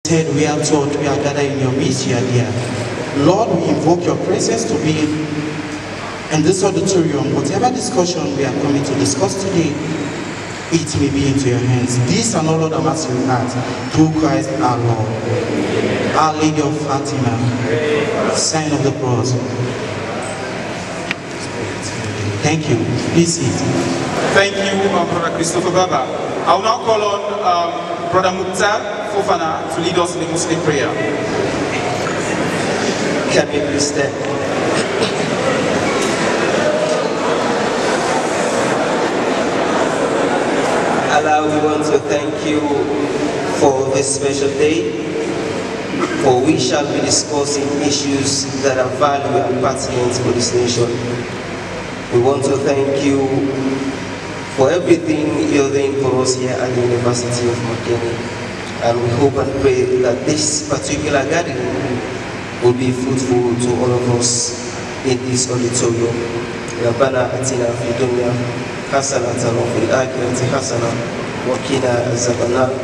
Said we are taught, we are gathered in your midst, you are there. Lord, we invoke your presence to be in this auditorium. Whatever discussion we are coming to discuss today, it may be into your hands. This and all other matters we ask through Christ our Lord. Our Lady of Fatima, sign of the cross. Thank you. Please sit. Thank you, Brother Christopher Baba. I will now call on Brother Mukhtar Fofana to lead us in the Muslim prayer. Can we please stand? Allah, we want to thank you for this special day, for we shall be discussing issues that are value and pertinent for this nation. We want to thank you for everything you're doing for us here at the University of Makeni. And we hope and pray that this particular gathering will be fruitful to all of us in this auditorium. Rabbana atina fid dunya hasanatan wa fil akhirati hasanatan wa qina azabannar.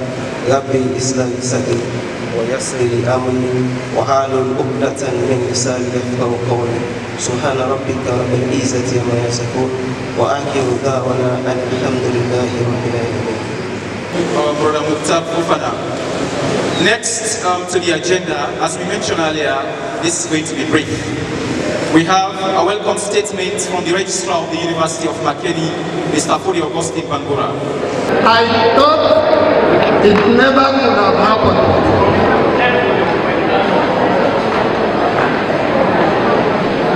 Rabbi islam sadri wa yassir li amri wa halul 'uqdatan min lisani yafqahu qawli. Subhana rabbika rabbil izzati amma yasifun wa akhiru da'wana alhamdulillahi rabbil alamin. Brother Mukhtar Fofana. Next to the agenda, as we mentioned earlier, this is going to be brief. We have a welcome statement from the Registrar of the University of Makeni, Mr. Fodi Augustine Bangura. I thought it never could have happened.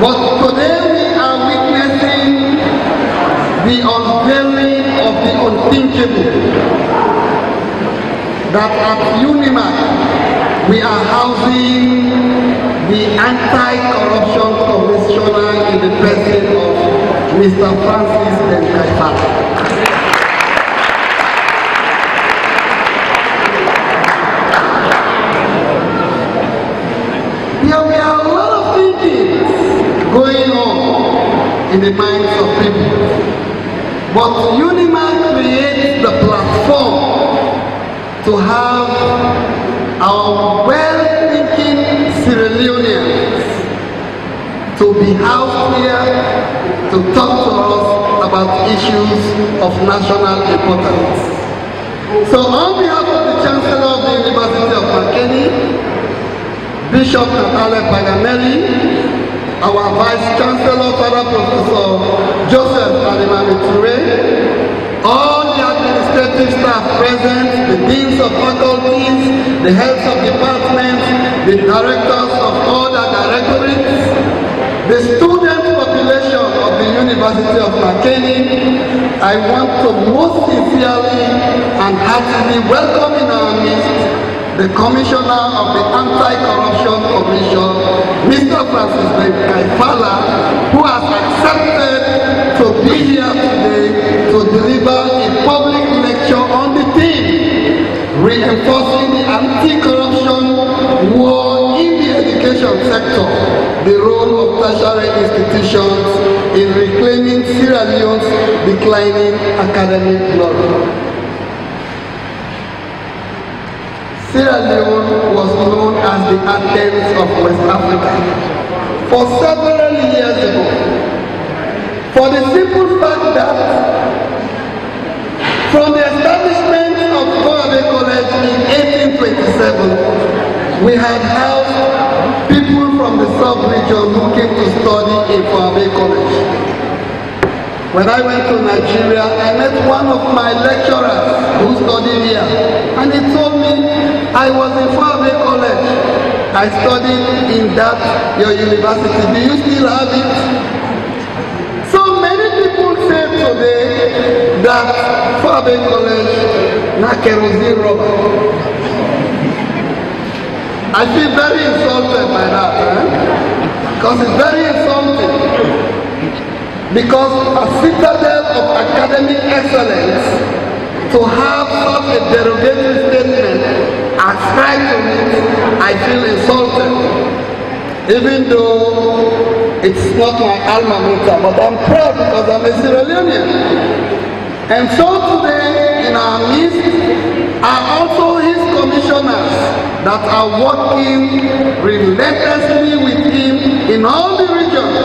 But today we are witnessing the unveiling of the unthinkable. That at UNIMAC we are housing the Anti-Corruption Commissioner in the person of Mr. Francis Kaifala. There were a lot of thinking going on in the minds of people, but UNIMAC creates the platform to have our well-thinking Sierra Leoneans to be housed here to talk to us about issues of national importance. So on behalf of the Chancellor of the University of Makeni, Bishop Natale Paganelli, our Vice Chancellor, Father Professor Joseph Alimami Toure, all the administrative staff present, the deans of faculties, the heads of departments, the directors of all the directorates, the student population of the University of Makeni, I want to most sincerely and heartily welcome in our midst the Commissioner of the Anti-Corruption Commission, Mr. Francis Kaifala, who has accepted to be here today to deliver a public lecture on the theme, reinforcing the anti-corruption war in the education sector, the role of tertiary institutions in reclaiming Sierra Leone's declining academic glory. Sierra Leone was known as the Athens of West Africa for several years ago, for the simple fact that from the establishment of Koabe College in 1827, we had housed people from the sub-region who came to study in Koabe College. When I went to Nigeria, I met one of my lecturers who studied here, and he told me, I was in Koabe College. I studied in that, your university. Do you still have it? So many people say today that Koabe College na kerosene rubber. I feel very insulted by that, because it's very insulting. Because a citadel of academic excellence, to have such a derogatory statement ascribed to me, I feel insulted. Even though it's not my alma mater, but I'm proud because I'm a Sierra Leonean. And so today, in our midst, are also his commissioners that are working relentlessly with him in all the regions.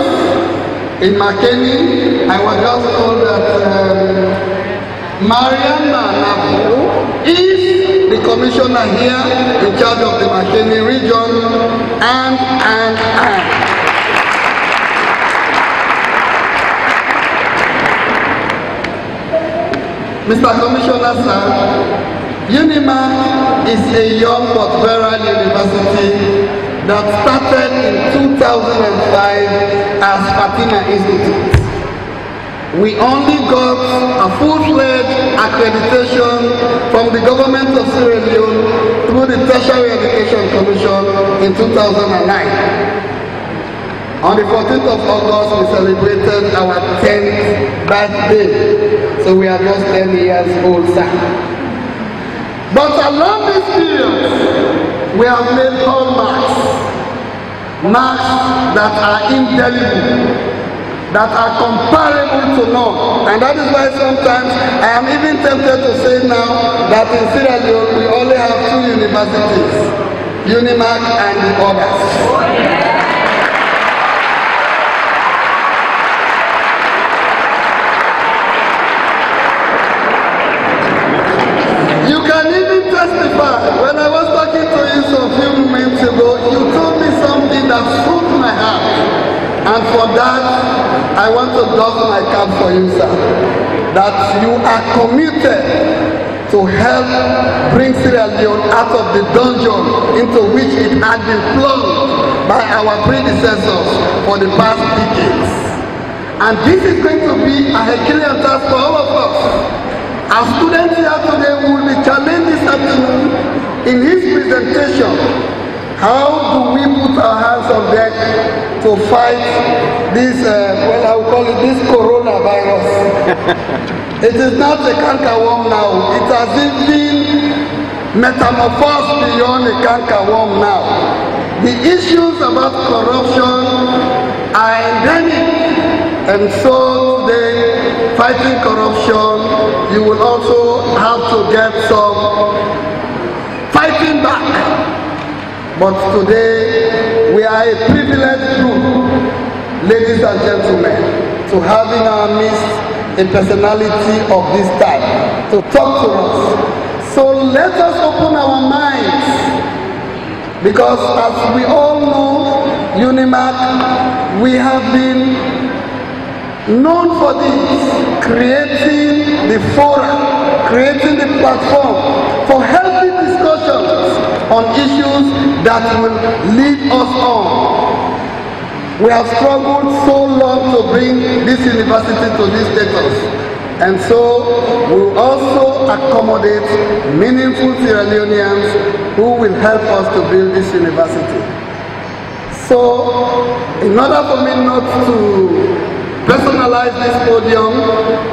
In Makeni, I was just told that Mariana Nabu is the commissioner here in charge of the Makeni region, and. Mr. Commissioner, sir, UNIMAC is a young but viral university that started in 2005 as Fatima Institute. We only got a full-fledged accreditation from the government of Sierra Leone through the Tertiary Education Commission in 2009. On the 14th of August, we celebrated our 10th birthday. So we are just 10 years old, sir. But along this period, we have made hallmarks, marks that are indelible, that are comparable to none. And that is why sometimes I am even tempted to say now that in Sierra Leone we only have 2 universities, UNIMAC and the others. You can even testify. When I was talking to you some few moments ago, you told me something that soothed my heart. And for that, I want to doff my cap for you, sir. That you are committed to help bring Sierra Leone out of the dungeon into which it had been plunged by our predecessors for the past decades. And this is going to be a Herculean task for all of us. Our students here today will be challenged this afternoon in his presentation. How do we put our hands on deck to fight this, well, I will call it this coronavirus? It is not a cankerworm now. It has been metamorphosed beyond a cankerworm now. The issues about corruption are endemic. And so today, fighting corruption, you will also have to get some fighting back. But today, we are a privileged group, ladies and gentlemen, to have in our midst a personality of this type, to talk to us. So let us open our minds, because as we all know, UNIMAC, we have been known for this, creating the forum, creating the platform for healthy discussions on issues that will lead us on. We have struggled so long to bring this university to this status, and so we will also accommodate meaningful Sierra Leoneans who will help us to build this university. So, in order for me not to personalize this podium,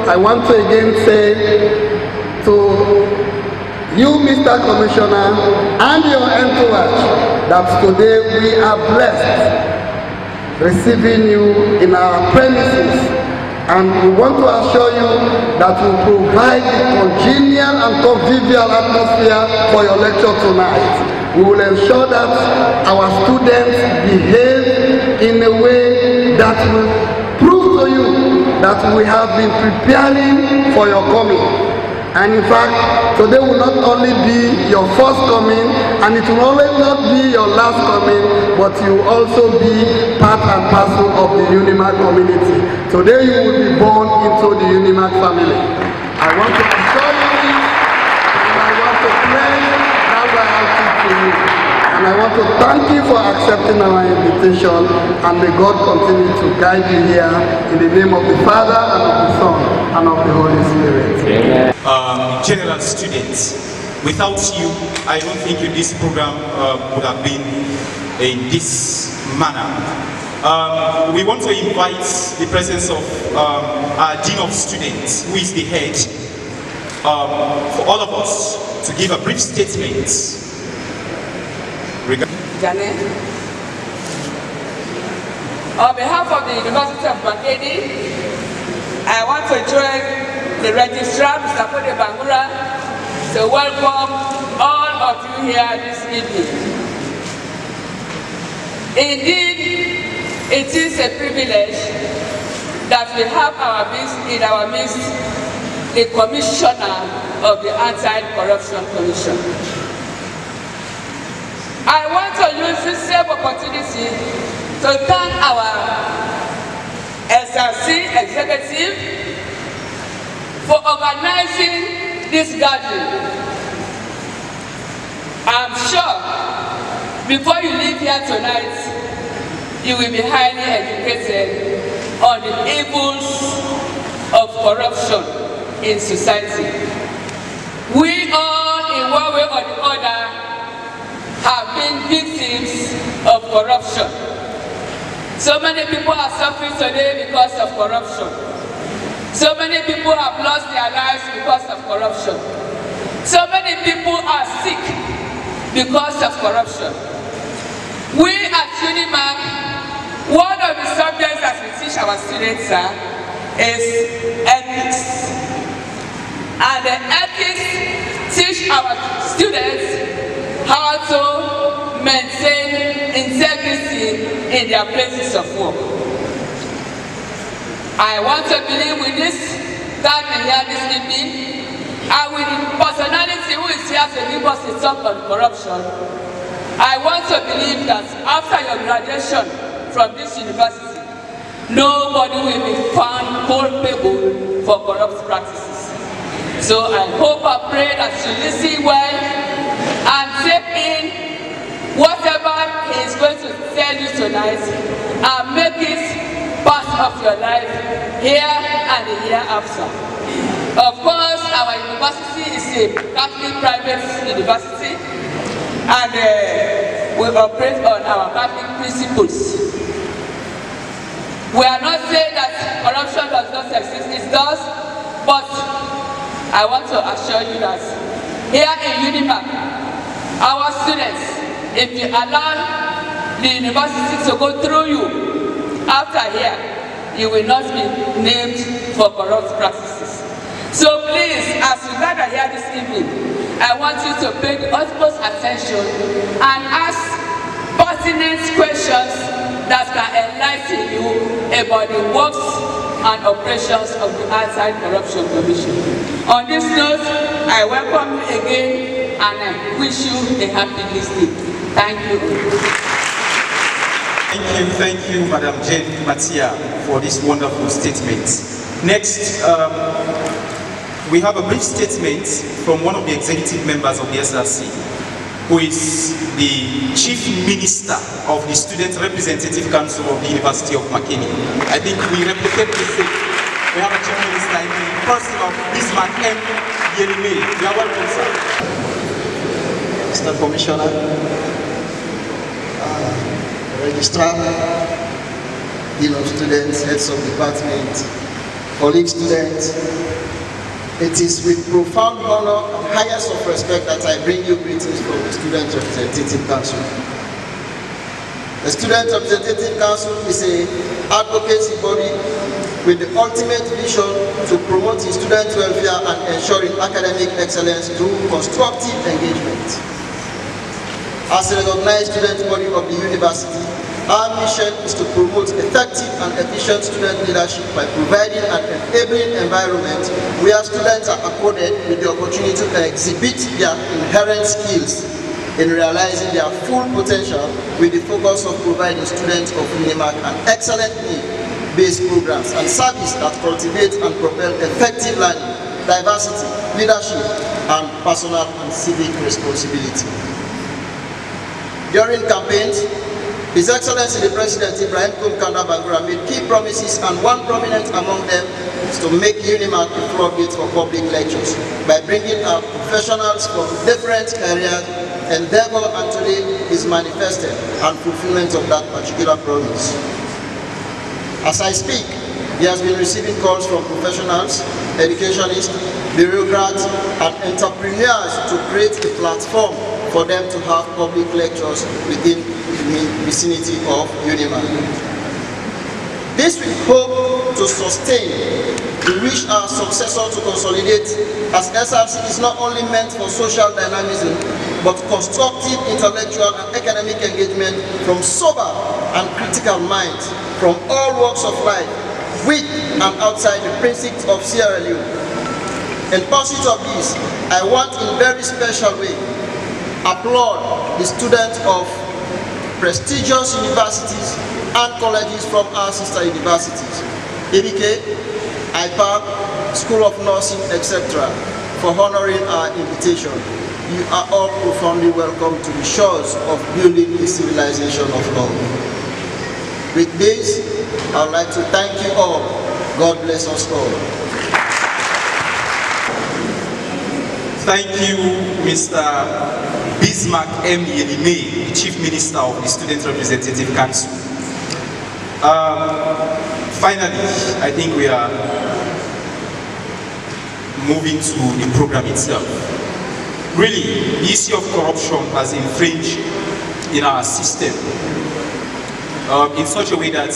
I want to again say to you, Mr. Commissioner, and your entourage, that today we are blessed receiving you in our premises, and we want to assure you that we provide the congenial and convivial atmosphere for your lecture tonight. We will ensure that our students behave in a way that will prove to you that we have been preparing for your coming. And in fact, today will not only be your first coming, and it will only not be your last coming, but you will also be part and parcel of the UNIMAC community. Today you will be born into the UNIMAC family. I want to assure you this, and I want to pray that loyalty to you. And I want to thank you for accepting our invitation, and may God continue to guide you here in the name of the Father, and of the Son, and of the Holy Spirit. Amen. General students, without you, I don't think this program would have been in this manner. We want to invite the presence of our Dean of Students, who is the head, for all of us to give a brief statement. Janet, on behalf of the University of Makeni, I want to join the registrar, Mr. Kode Bangura, to welcome all of you here this evening. Indeed, it is a privilege that we have in our midst the Commissioner of the Anti-Corruption Commission. I want to use this same opportunity to thank our SRC executive for organizing this gathering. I'm sure before you leave here tonight, you will be highly educated on the evils of corruption in society. We all, in one way or the other, have been victims of corruption. So many people are suffering today because of corruption. So many people have lost their lives because of corruption. So many people are sick because of corruption. We at UNIMAC, one of the subjects that we teach our students is ethics. And the ethics teach our students how to maintain integrity in their places of work. I want to believe with this gathering here this evening, and with the personality who is here to give us a talk on corruption, I want to believe that after your graduation from this university, nobody will be found culpable for corrupt practices. So I hope and pray that you listen well and take in whatever he is going to tell you tonight and make it part of your life here and the hereafter. Of course, our university is a Catholic private university, and we operate on our Catholic principles. We are not saying that corruption does not exist, it does, but I want to assure you that here in UNIMAC, our students, if you allow the university to go through you, after here, you will not be named for corrupt practices. So please, as you gather here this evening, I want you to pay the utmost attention and ask pertinent questions that can enlighten you about the works and operations of the Anti-Corruption Commission. On this note, I welcome you again and I wish you a happy listening. Thank you. Thank you, Madam Jane Matia, for this wonderful statement. Next, we have a brief statement from one of the executive members of the SRC, who is the Chief Minister of the Student Representative Council of the University of Makeni. I think we replicate this thing. We have a Chief Minister in the person of this man, M. Yerime. You are welcome, sir. Mr. Commissioner, Registrar, Dean of Students, Heads of Department, colleague students, it is with profound honor and highest of respect that I bring you greetings from the Student Representative Council. The Student Representative Council is an advocacy body with the ultimate vision to promote student welfare and ensuring academic excellence through constructive engagement. As a recognized student body of the university, our mission is to promote effective and efficient student leadership by providing an enabling environment where students are accorded with the opportunity to exhibit their inherent skills in realizing their full potential, with the focus of providing students of UNIMAC an excellent need-based programs and service that cultivate and propel effective learning, diversity, leadership, and personal and civic responsibility. During campaigns, His Excellency the President Ibrahim Kumkanda Bangura made key promises, and one prominent among them is to make UNIMAC a floodgate for public lectures by bringing up professionals from different careers. Endeavor and today is manifested and fulfillment of that particular promise. As I speak, he has been receiving calls from professionals, educationists, bureaucrats, and entrepreneurs to create a platform for them to have public lectures within the vicinity of UNIMAC. This will hope to sustain. We wish our successor to consolidate, as SRC is not only meant for social dynamism, but constructive intellectual and academic engagement from sober and critical minds from all walks of life, with and outside the precincts of Sierra Leone. In pursuit of this, I want in a very special way applaud the students of prestigious universities and colleges from our sister universities, ABK, IPAB, School of Nursing, etc., for honoring our invitation. You are all profoundly welcome to the shores of building a civilization of love. With this, I would like to thank you all. God bless us all. Thank you, Mr. Bismarck M. Yelime, Chief Minister of the Student Representative Council. Finally, I think we are moving to the program itself. Really, the issue of corruption has infringed in our system in such a way that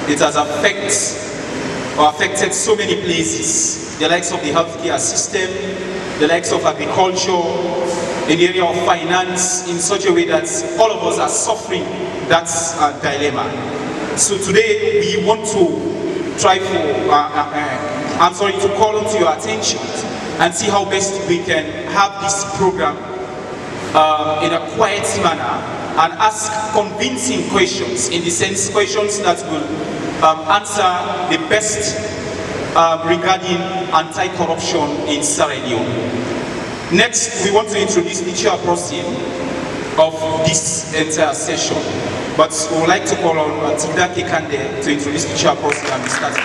it has affected so many places, the likes of the healthcare system, the likes of agriculture, in the area of finance, in such a way that all of us are suffering that dilemma. So today we want to try to call onto your attention and see how best we can have this program in a quiet manner and ask convincing questions, in the sense questions that will answer the best regarding anti-corruption in Sierra Leone. Next, we want to introduce the chairperson of this entire session, but we would like to call on Tilda Kekande to introduce the chairperson and we start.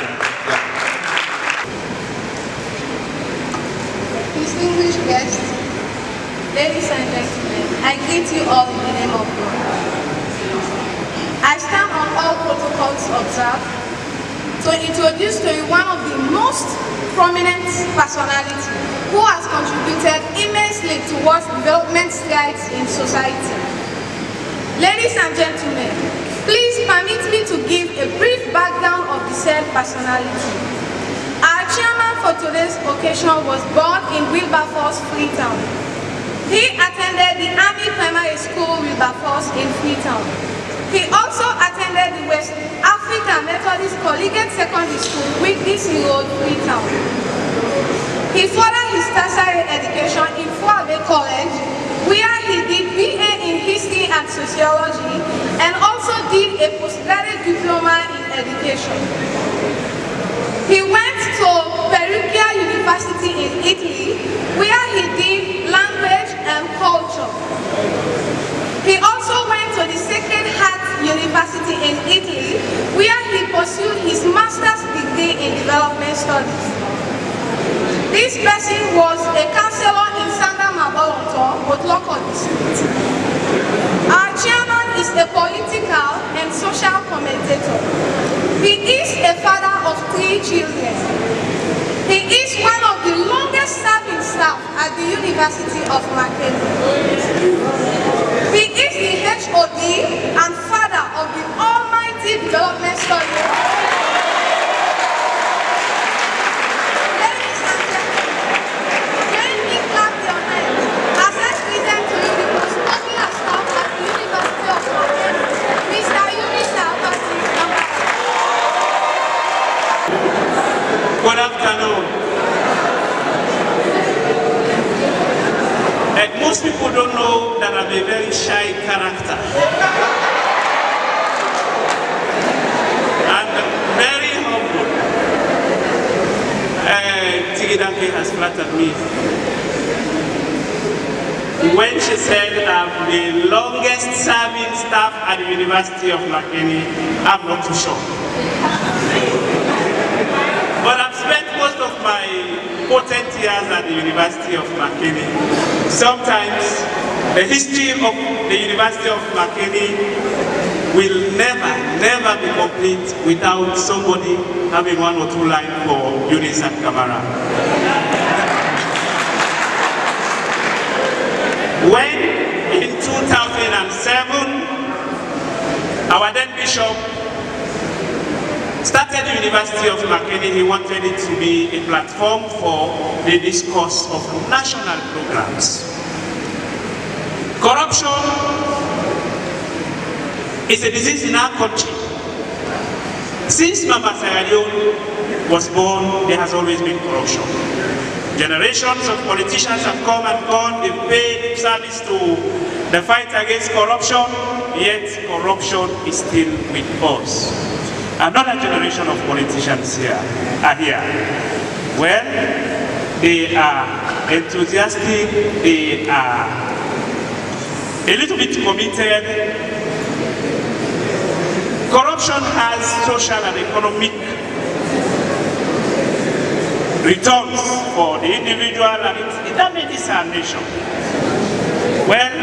Distinguished guests, ladies and gentlemen, I greet you all in the name of God. I stand on all protocols observed to introduce to you one of the most prominent personalities who has contributed immensely towards development strides in society. Ladies and gentlemen, please permit me to give a brief background of the said personality. Our chairman for today's occasion was born in Wilberforce, Freetown. He attended the Army Primary School, Wilberforce in Freetown. He also attended the West African Methodist Collegiate Secondary School, Whitney Road, Freetown. He furthered his tertiary education in Fuabe College, where he did BA in History and Sociology and also did a postgraduate diploma in education. He went to Perugia University in Italy, where he did language and culture. He also went to the Sacred Heart University in Italy, where he pursued his master's degree in development studies. This person was a counselor in Sanda Mabolonto, Botloko district. Our chairman is a political and social commentator. He is a father of 3 children. He is one of the longest serving staff at the University of Makeni. He is the HOD and father of the Almighty Development Studies. Ladies and gentlemen, join me clap your hands as I present to you the most popular staff at the University of Makeni, Mr. Yunisa Abasi. Good afternoon. And most people don't know that I'm a very shy character. I'm very humble. Tigidanke has flattered me. When she said I'm the longest serving staff at the University of Makeni, I'm not too sure. But I've spent most of my potent years at the University of Makeni. Sometimes the history of the University of Makeni will never be complete without somebody having 1 or 2 lines for Eunice and Kamara. When in 2007, our then bishop started the University of Makeni, he wanted it to be a platform for the discourse of national programs. Corruption is a disease in our country. Since Mama Sierra Leone was born, there has always been corruption. Generations of politicians have come and gone, they've paid service to the fight against corruption, yet corruption is still with us. Another generation of politicians are here. Well, they are enthusiastic, they are a little bit committed. Corruption has social and economic returns for the individual, and it damages our nation. Well,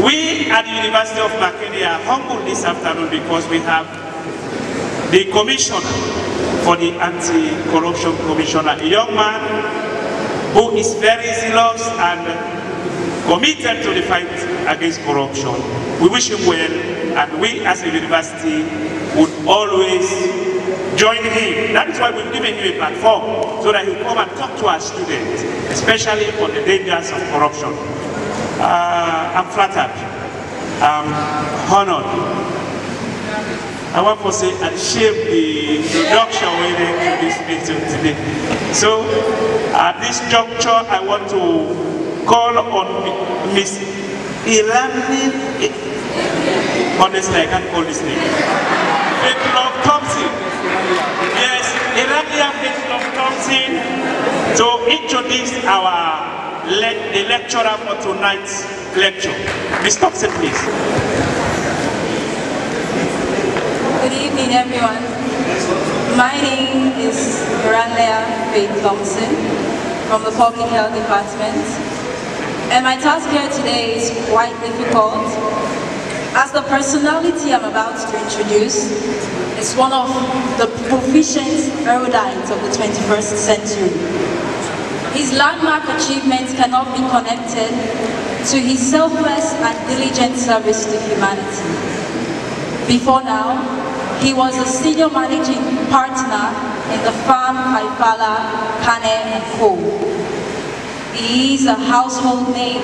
we at the University of Makeni are humbled this afternoon because we have the commissioner for the Anti-Corruption Commissioner, a young man who is very zealous and committed to the fight against corruption. We wish him well, and we as a university would always join him. That is why we've given him a platform, so that he'll come and talk to our students, especially on the dangers of corruption. I'm flattered, I'm honored. I want to say and shape the introduction within to this meeting today. So at this juncture, I want to call on Miss Ilani. Honestly, I can't call this name. Faithlove Thompson. Yes, Irania Faithlove Thompson, to introduce the lecturer for tonight's lecture. Ms. Thompson, please. Good evening, everyone. My name is Irania Faithlove Thompson from the Public Health Department, and my task here today is quite difficult, as the personality I'm about to introduce is one of the proficient erudites of the 21st century. His landmark achievements cannot be connected to his selfless and diligent service to humanity. Before now, he was a senior managing partner in the firm Kaifala, Kane & Co. He is a household name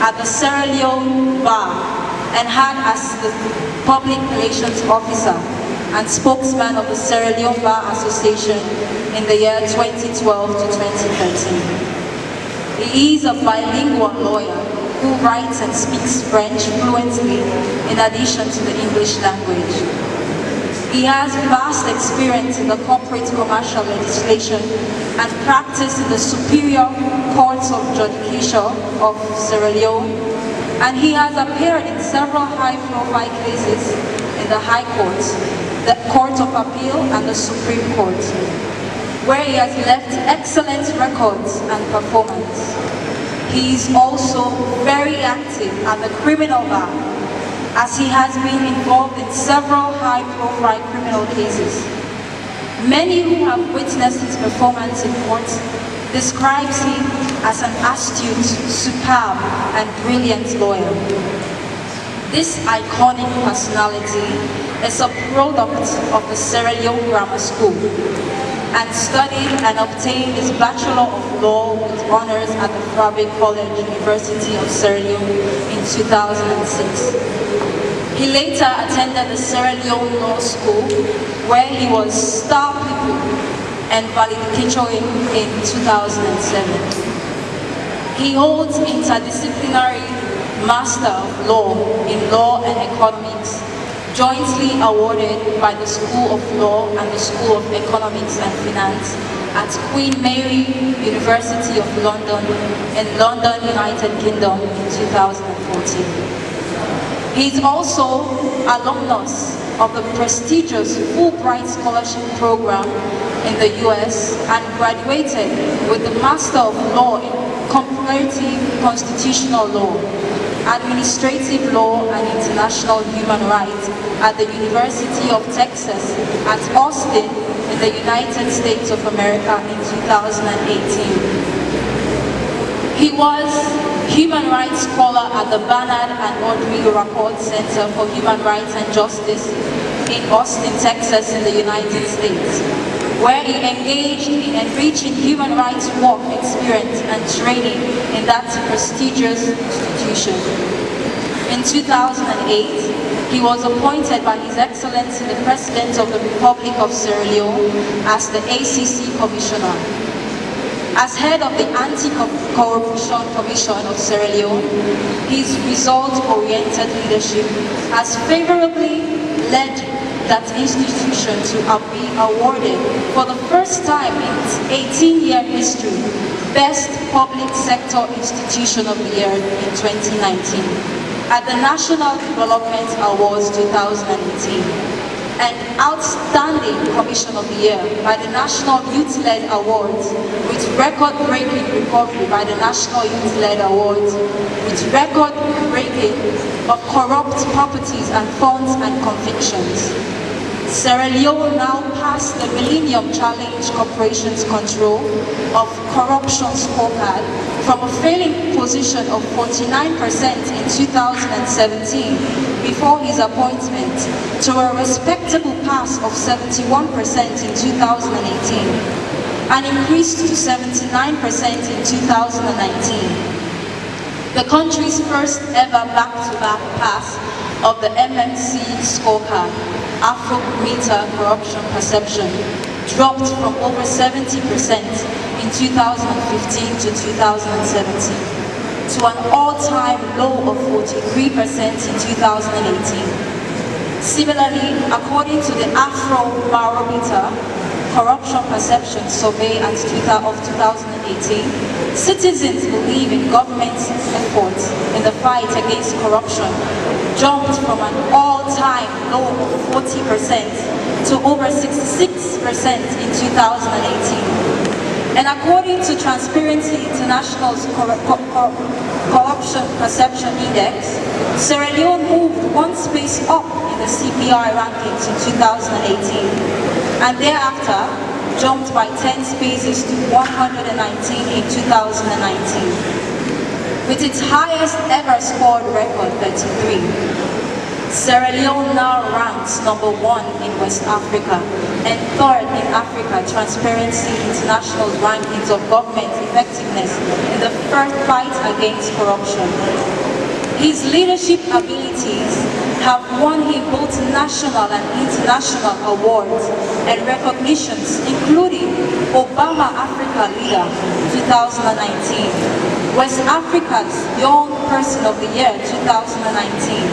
at the Sierra Leone Bar, and had as the public relations officer and spokesman of the Sierra Leone Bar Association in the year 2012 to 2013. He is a bilingual lawyer who writes and speaks French fluently in addition to the English language. He has vast experience in the corporate commercial legislation and practice in the Superior Courts of Judicature of Sierra Leone, and he has appeared in several high-profile cases in the High Court, the Court of Appeal, and the Supreme Court, where he has left excellent records and performance. He is also very active at the criminal bar, as he has been involved in several high-profile criminal cases. Many who have witnessed his performance in court describes him as an astute, superb, and brilliant lawyer. This iconic personality is a product of the Sierra Leone Grammar School, and studied and obtained his Bachelor of Law with honors at the Fabre College, University of Sierra Leone in 2006. He later attended the Sierra Leone Law School, where he was star pupil and valedictorian in 2007. He holds interdisciplinary Master of Law in Law and Economics, jointly awarded by the School of Law and the School of Economics and Finance at Queen Mary University of London in London, United Kingdom in 2014. He is also alumnus of the prestigious Fulbright Scholarship Program in the US and graduated with the Master of Law in Comparative Constitutional Law, Administrative Law and International Human Rights at the University of Texas at Austin in the United States of America in 2018. He was Human Rights Scholar at the Bernard and Audrey Rapport Center for Human Rights and Justice in Austin, Texas in the United States, where he engaged in enriching human rights work experience and training in that prestigious institution. In 2008, he was appointed by His Excellency the President of the Republic of Sierra Leone as the ACC Commissioner. As head of the Anti-Corruption Commission of Sierra Leone, his result-oriented leadership has favorably led that institution to be awarded for the first time in its 18-year history, Best Public Sector Institution of the Year in 2019 at the National Development Awards 2018, and Outstanding Commission of the Year by the National Youth-Led Awards, with record-breaking recovery by the National Youth-Led Awards, with record-breaking of corrupt properties and funds and convictions. Sierra Leone now passed the Millennium Challenge Corporation's control of corruption scorecard from a failing position of 49% in 2017 before his appointment to a respectable pass of 71% in 2018 and increased to 79% in 2019. The country's first ever back-to-back pass of the MMC scorecard, Afrometer Corruption Perception, dropped from over 70% in 2015 to 2017 to an all-time low of 43% in 2018. Similarly, according to the Afrobarometer Corruption Perception Survey of 2018, citizens believe in government's efforts in the fight against corruption jumped from an all-time low of 40% to over 66% in 2018. And according to Transparency International's Corruption Perception Index, Sierra Leone moved one space up in the CPI rankings in 2018, and thereafter jumped by 10 spaces to 119 in 2019. With its highest ever scored record, 33. Sierra Leone now ranks #1 in West Africa and 3rd in Africa Transparency International's rankings of government effectiveness in the first fight against corruption. His leadership abilities have won him both national and international awards and recognitions, including Obama Africa Leader 2019, West Africa's Young Person of the Year 2019,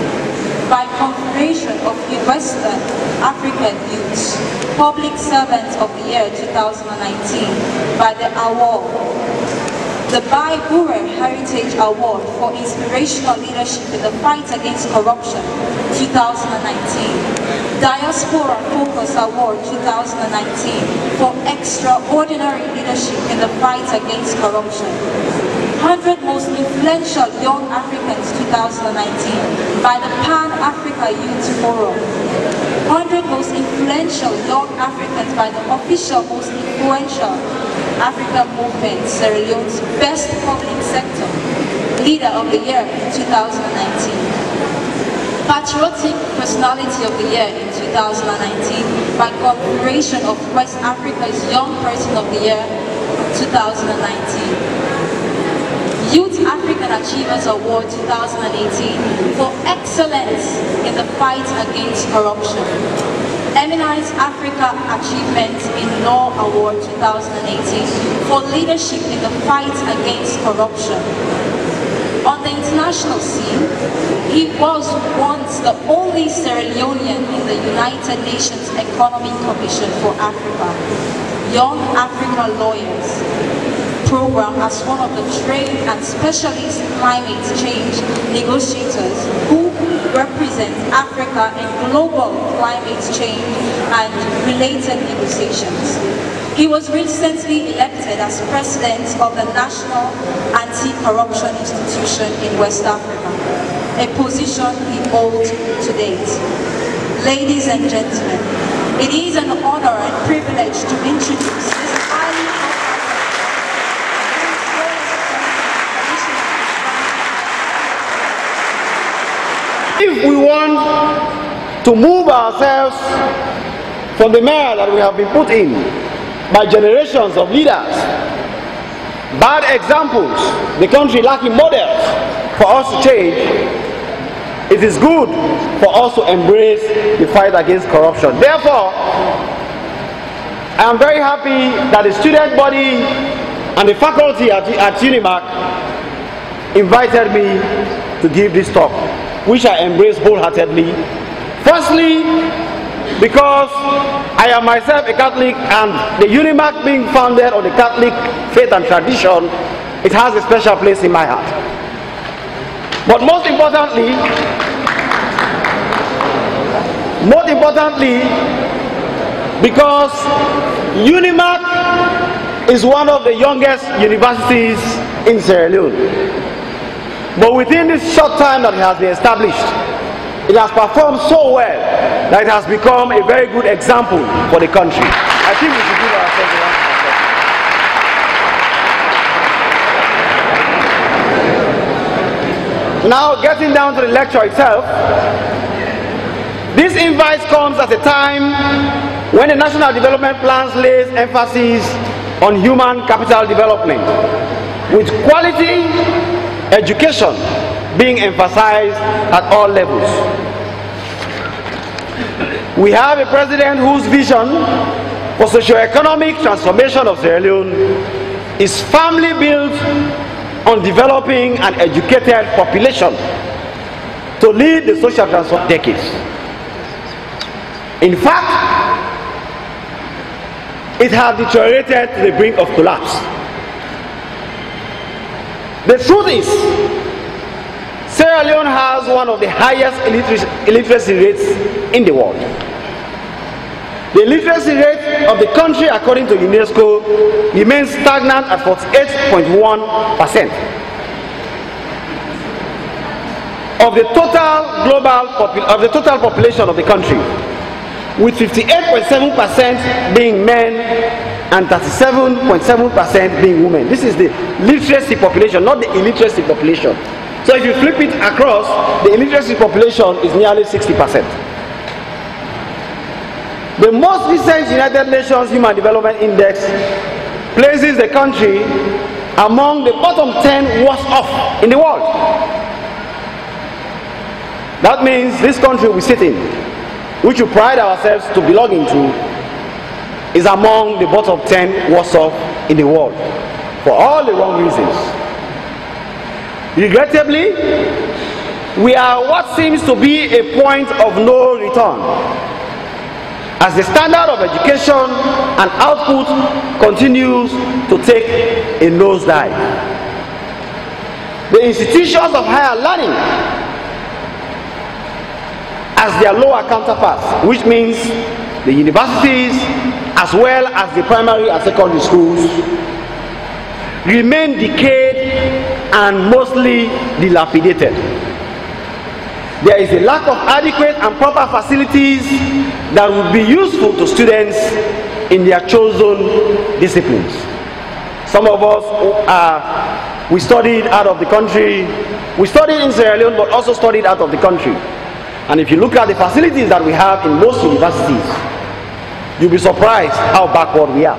by Confederation of Western African Youths, Public Servant of the Year 2019 by the award, the Baibure Heritage Award for Inspirational Leadership in the Fight Against Corruption 2019, Diaspora Focus Award 2019 for Extraordinary Leadership in the Fight Against Corruption, 100 Most Influential Young Africans 2019 by the Pan-Africa Youth Forum, 100 Most Influential Young Africans by the Official Most Influential African Movement, Sierra Leone's Best Public Sector Leader of the Year in 2019, Patriotic Personality of the Year in 2019 by Confederation of West Africa's Young Person of the Year 2019, Youth African Achievers Award 2018 for excellence in the fight against corruption, Eminence Africa Achievement in Law Award 2018 for leadership in the fight against corruption. On the international scene, he was once the only Sierra Leonean in the United Nations Economic Commission for Africa, Young Africa Lawyers program as one of the trained and specialist climate change negotiators who represent Africa in global climate change and related negotiations. He was recently elected as president of the National Anti-Corruption Institution in West Africa, a position he holds to date. Ladies and gentlemen, it is an honor and privilege to introduce this highly If we want to move ourselves from the mire that we have been put in by generations of leaders, bad examples, the country lacking models for us to change, it is good for us to embrace the fight against corruption. Therefore, I am very happy that the student body and the faculty at UNIMAC invited me to give this talk, which I embrace wholeheartedly. Firstly, because I am myself a Catholic, and the UNIMAC being founded on the Catholic faith and tradition, it has a special place in my heart. But most importantly, because UNIMAC is one of the youngest universities in Sierra Leone. But within this short time that it has been established, it has performed so well that it has become a very good example for the country. I think we should give ourselves a round of applause. Now, getting down to the lecture itself, this invite comes at a time when the National Development Plans lays emphasis on human capital development, with quality education being emphasized at all levels. We have a president whose vision for socio-economic transformation of Sierra Leone is firmly built on developing an educated population to lead the social transformation decades. In fact, it has deteriorated to the brink of collapse. The truth is, Sierra Leone has one of the highest illiteracy rates in the world. The literacy rate of the country, according to UNESCO, remains stagnant at 48.1% of the total population of the country, with 58.7% being men and 37.7% being women. This is the literacy population, not the illiteracy population. So if you flip it across, the illiteracy population is nearly 60%. The most recent United Nations Human Development Index places the country among the bottom 10 worst off in the world. That means this country we sit in, which we pride ourselves to belonging to, is among the bottom 10 worst off in the world for all the wrong reasons. Regrettably, we are what seems to be a point of no return, as the standard of education and output continues to take a nosedive. The institutions of higher learning, as their lower counterparts, which means the universities as well as the primary and secondary schools, remain decayed and mostly dilapidated. There is a lack of adequate and proper facilities that would be useful to students in their chosen disciplines. Some of us we studied out of the country. We studied in Sierra Leone, but also studied out of the country. And if you look at the facilities that we have in most universities, you'll be surprised how backward we are.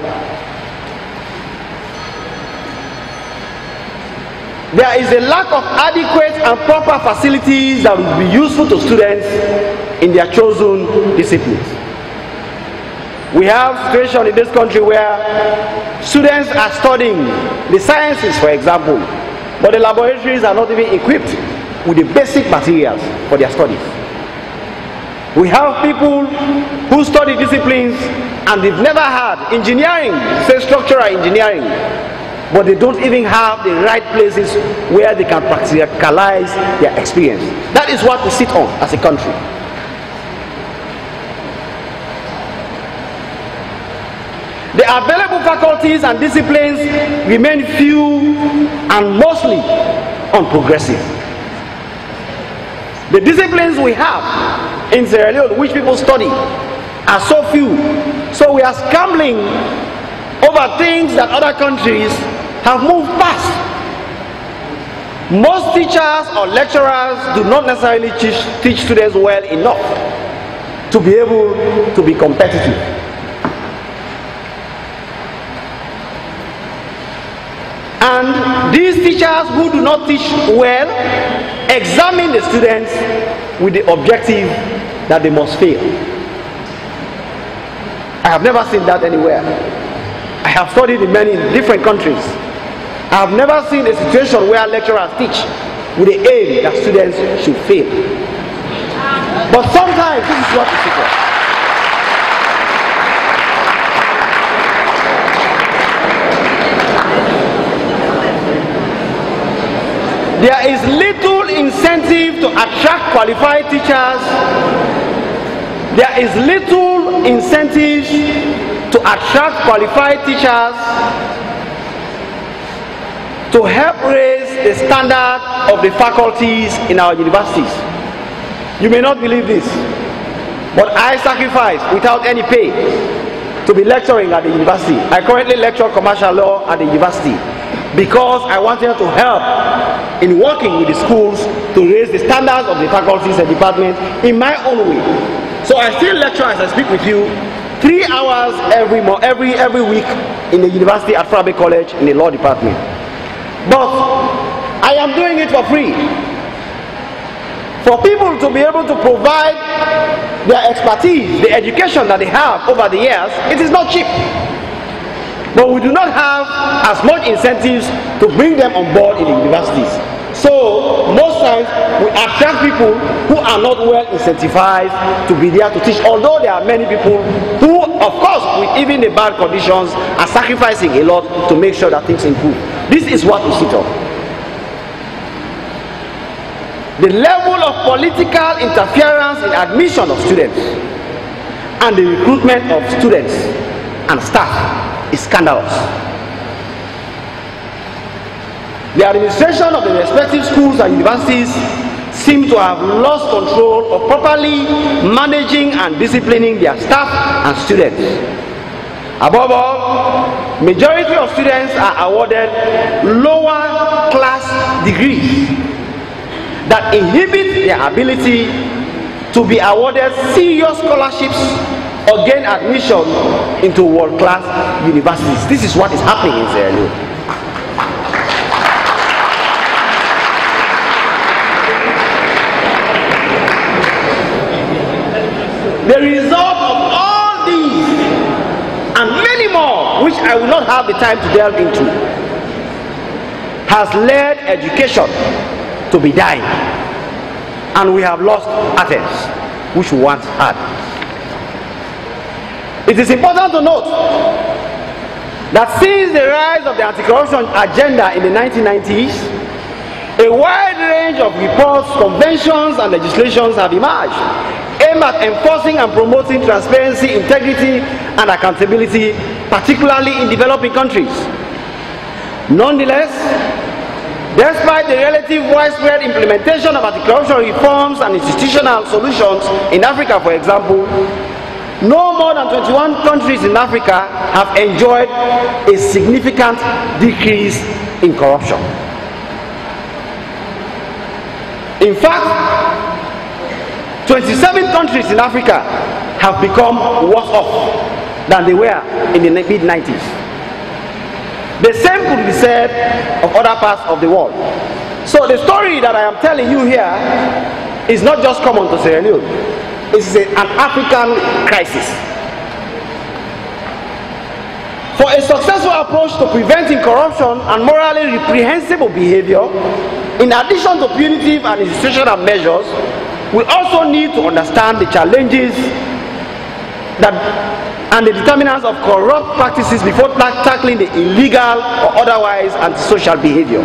There is a lack of adequate and proper facilities that will be useful to students in their chosen disciplines. We have a situation in this country where students are studying the sciences, for example, but the laboratories are not even equipped with the basic materials for their studies. We have people who study disciplines and they've never had engineering, say structural engineering, but they don't even have the right places where they can practicalize their experience. That is what we sit on as a country. The available faculties and disciplines remain few and mostly unprogressive. The disciplines we have in Sierra Leone, which people study, are so few. So we are scrambling over things that other countries have moved past. Most teachers or lecturers do not necessarily teach students well enough to be able to be competitive. And these teachers who do not teach well examine the students with the objective that they must fail. I have never seen that anywhere. I have studied in many different countries. I have never seen a situation where lecturers teach with the aim that students should fail. But sometimes this is what is secret. There is little incentive to attract qualified teachers. There is little incentive to attract qualified teachers to help raise the standard of the faculties in our universities. You may not believe this, but I sacrifice without any pay to be lecturing at the university. I currently lecture commercial law at the university because I wanted to help in working with the schools to raise the standards of the faculties and departments in my own way. So I still lecture as I speak with you 3 hours every week in the university at Frabe College in the law department. But I am doing it for free. For people to be able to provide their expertise, the education that they have over the years, it is not cheap. But we do not have as much incentives to bring them on board in the universities. So most times we attract people who are not well incentivized to be there to teach, although there are many people who, of course, with even the bad conditions, are sacrificing a lot to make sure that things improve. This is what we sit on. The level of political interference in admission of students and the recruitment of students and staff is scandalous. The administration of the respective schools and universities seem to have lost control of properly managing and disciplining their staff and students. Above all, majority of students are awarded lower class degrees that inhibit their ability to be awarded serious scholarships or gain admission into world-class universities. This is what is happening in Sierra Leone. The result of all these and many more, which I will not have the time to delve into, has led education to be dying, and we have lost Athens, which we once had. It is important to note that since the rise of the anti-corruption agenda in the 1990s, a wide range of reports, conventions, and legislations have emerged aimed at enforcing and promoting transparency, integrity, and accountability, particularly in developing countries. Nonetheless, despite the relative widespread implementation of anti-corruption reforms and institutional solutions in Africa, for example, no more than 21 countries in Africa have enjoyed a significant decrease in corruption. In fact, 27 countries in Africa have become worse off than they were in the mid-90s. The same could be said of other parts of the world. So the story that I am telling you here is not just common to Sierra Leone. It's an African crisis. For a successful approach to preventing corruption and morally reprehensible behavior, in addition to punitive and institutional measures, we also need to understand the challenges and the determinants of corrupt practices before tackling the illegal or otherwise antisocial behavior.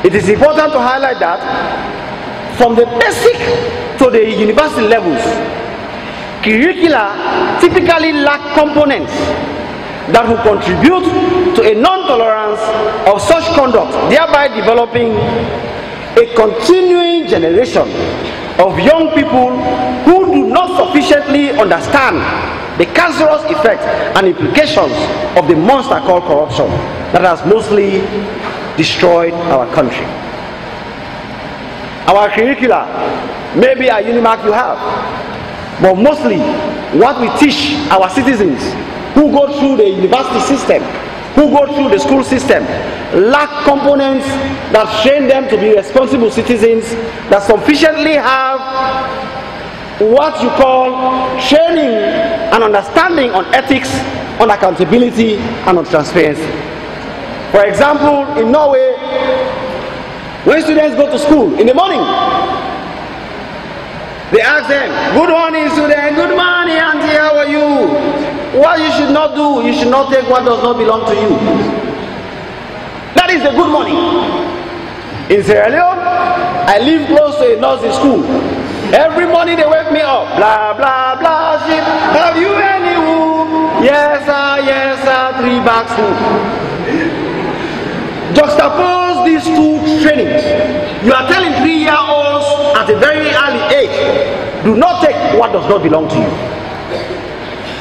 It is important to highlight that from the basic to the university levels, curricula typically lack components that will contribute to a non-tolerance of such conduct, thereby developing a continuing generation of young people who do not sufficiently understand the cancerous effects and implications of the monster called corruption that has mostly destroyed our country. Our curricula may be a Unimark you have, but mostly what we teach our citizens who go through the university system, who go through the school system, lack components that train them to be responsible citizens, that sufficiently have what you call training and understanding on ethics, on accountability, and on transparency. For example, in Norway, when students go to school in the morning, they ask them, "Good morning, student. Good morning, auntie. How are you?" What you should not do, you should not take what does not belong to you. That is a good morning. In Sierra Leone, I live close to a nursing school. Every morning they wake me up. Blah, blah, blah, shit. Have you any wood? Yes, sir, 3 bags full. Juxtapose these two trainings. You are telling 3-year-olds at a very early age, do not take what does not belong to you.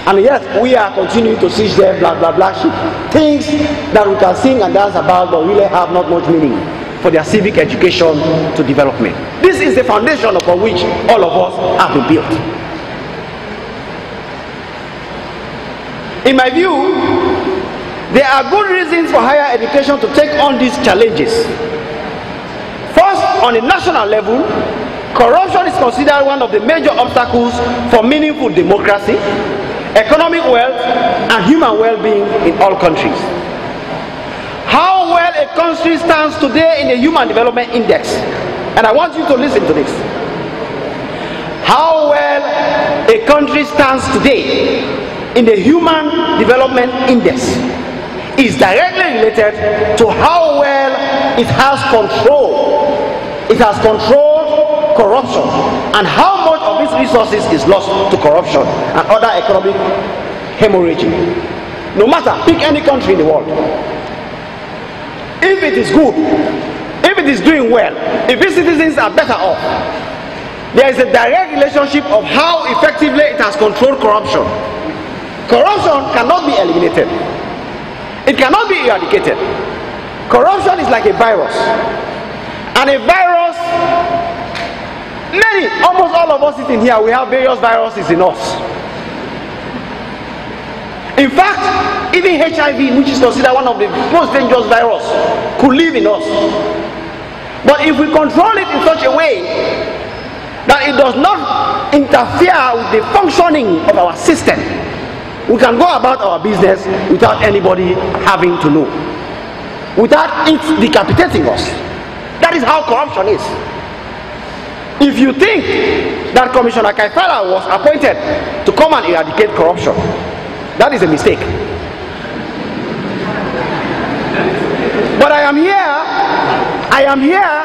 And yes, we are continuing to teach them blah, blah, blah shit. Things that we can sing and dance about but really have not much meaning for their civic education to development. This is the foundation upon which all of us have been built. In my view, there are good reasons for higher education to take on these challenges. First, on a national level, corruption is considered one of the major obstacles for meaningful democracy, economic wealth, and human well-being in all countries. How well a country stands today in the Human Development Index, and I want you to listen to this. How well a country stands today in the Human Development Index is directly related to how well it has control. It has controlled corruption and how much of its resources is lost to corruption and other economic hemorrhaging. No matter, pick any country in the world. If it is good, if it is doing well, if its citizens are better off, there is a direct relationship of how effectively it has controlled corruption. Corruption cannot be eliminated. It cannot be eradicated. Corruption is like a virus. And a virus, almost all of us sitting here, we have various viruses in us. In fact, even HIV, which is considered one of the most dangerous viruses, could live in us. But if we control it in such a way that it does not interfere with the functioning of our system, we can go about our business without anybody having to know, without it decapitating us. That is how corruption is. If you think that Commissioner Kaifala was appointed to come and eradicate corruption, that is a mistake. But I am here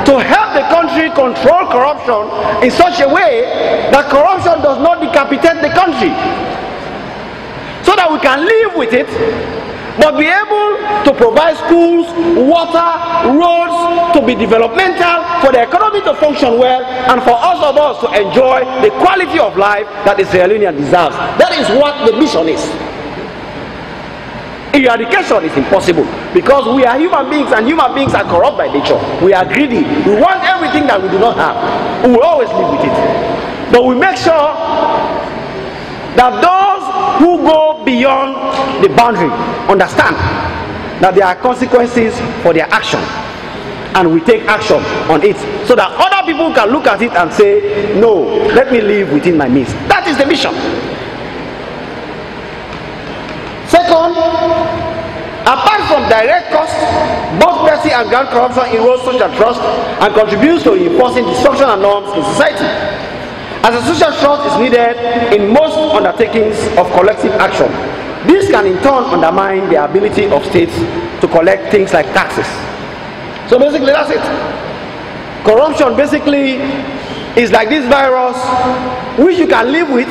to help the country control corruption in such a way that corruption does not decapitate the country, so that we can live with it, but be able to provide schools, water, roads to be developmental, for the economy to function well, and for us to enjoy the quality of life that the Sierra Leonean deserves. That is what the mission is. Eradication is impossible because we are human beings, and human beings are corrupt by nature. We are greedy. We want everything that we do not have. We will always live with it. But we make sure that those who go beyond the boundary understand that there are consequences for their action, and we take action on it so that other people can look at it and say, no, let me live within my means. That is the mission. Second, apart from direct costs, both Percy and grand corruption erodes social trust and contributes to enforcing dysfunctional norms in society. As a social trust is needed in most undertakings of collective action, this can in turn undermine the ability of states to collect things like taxes. So basically that's it. Corruption basically is like this virus which you can live with.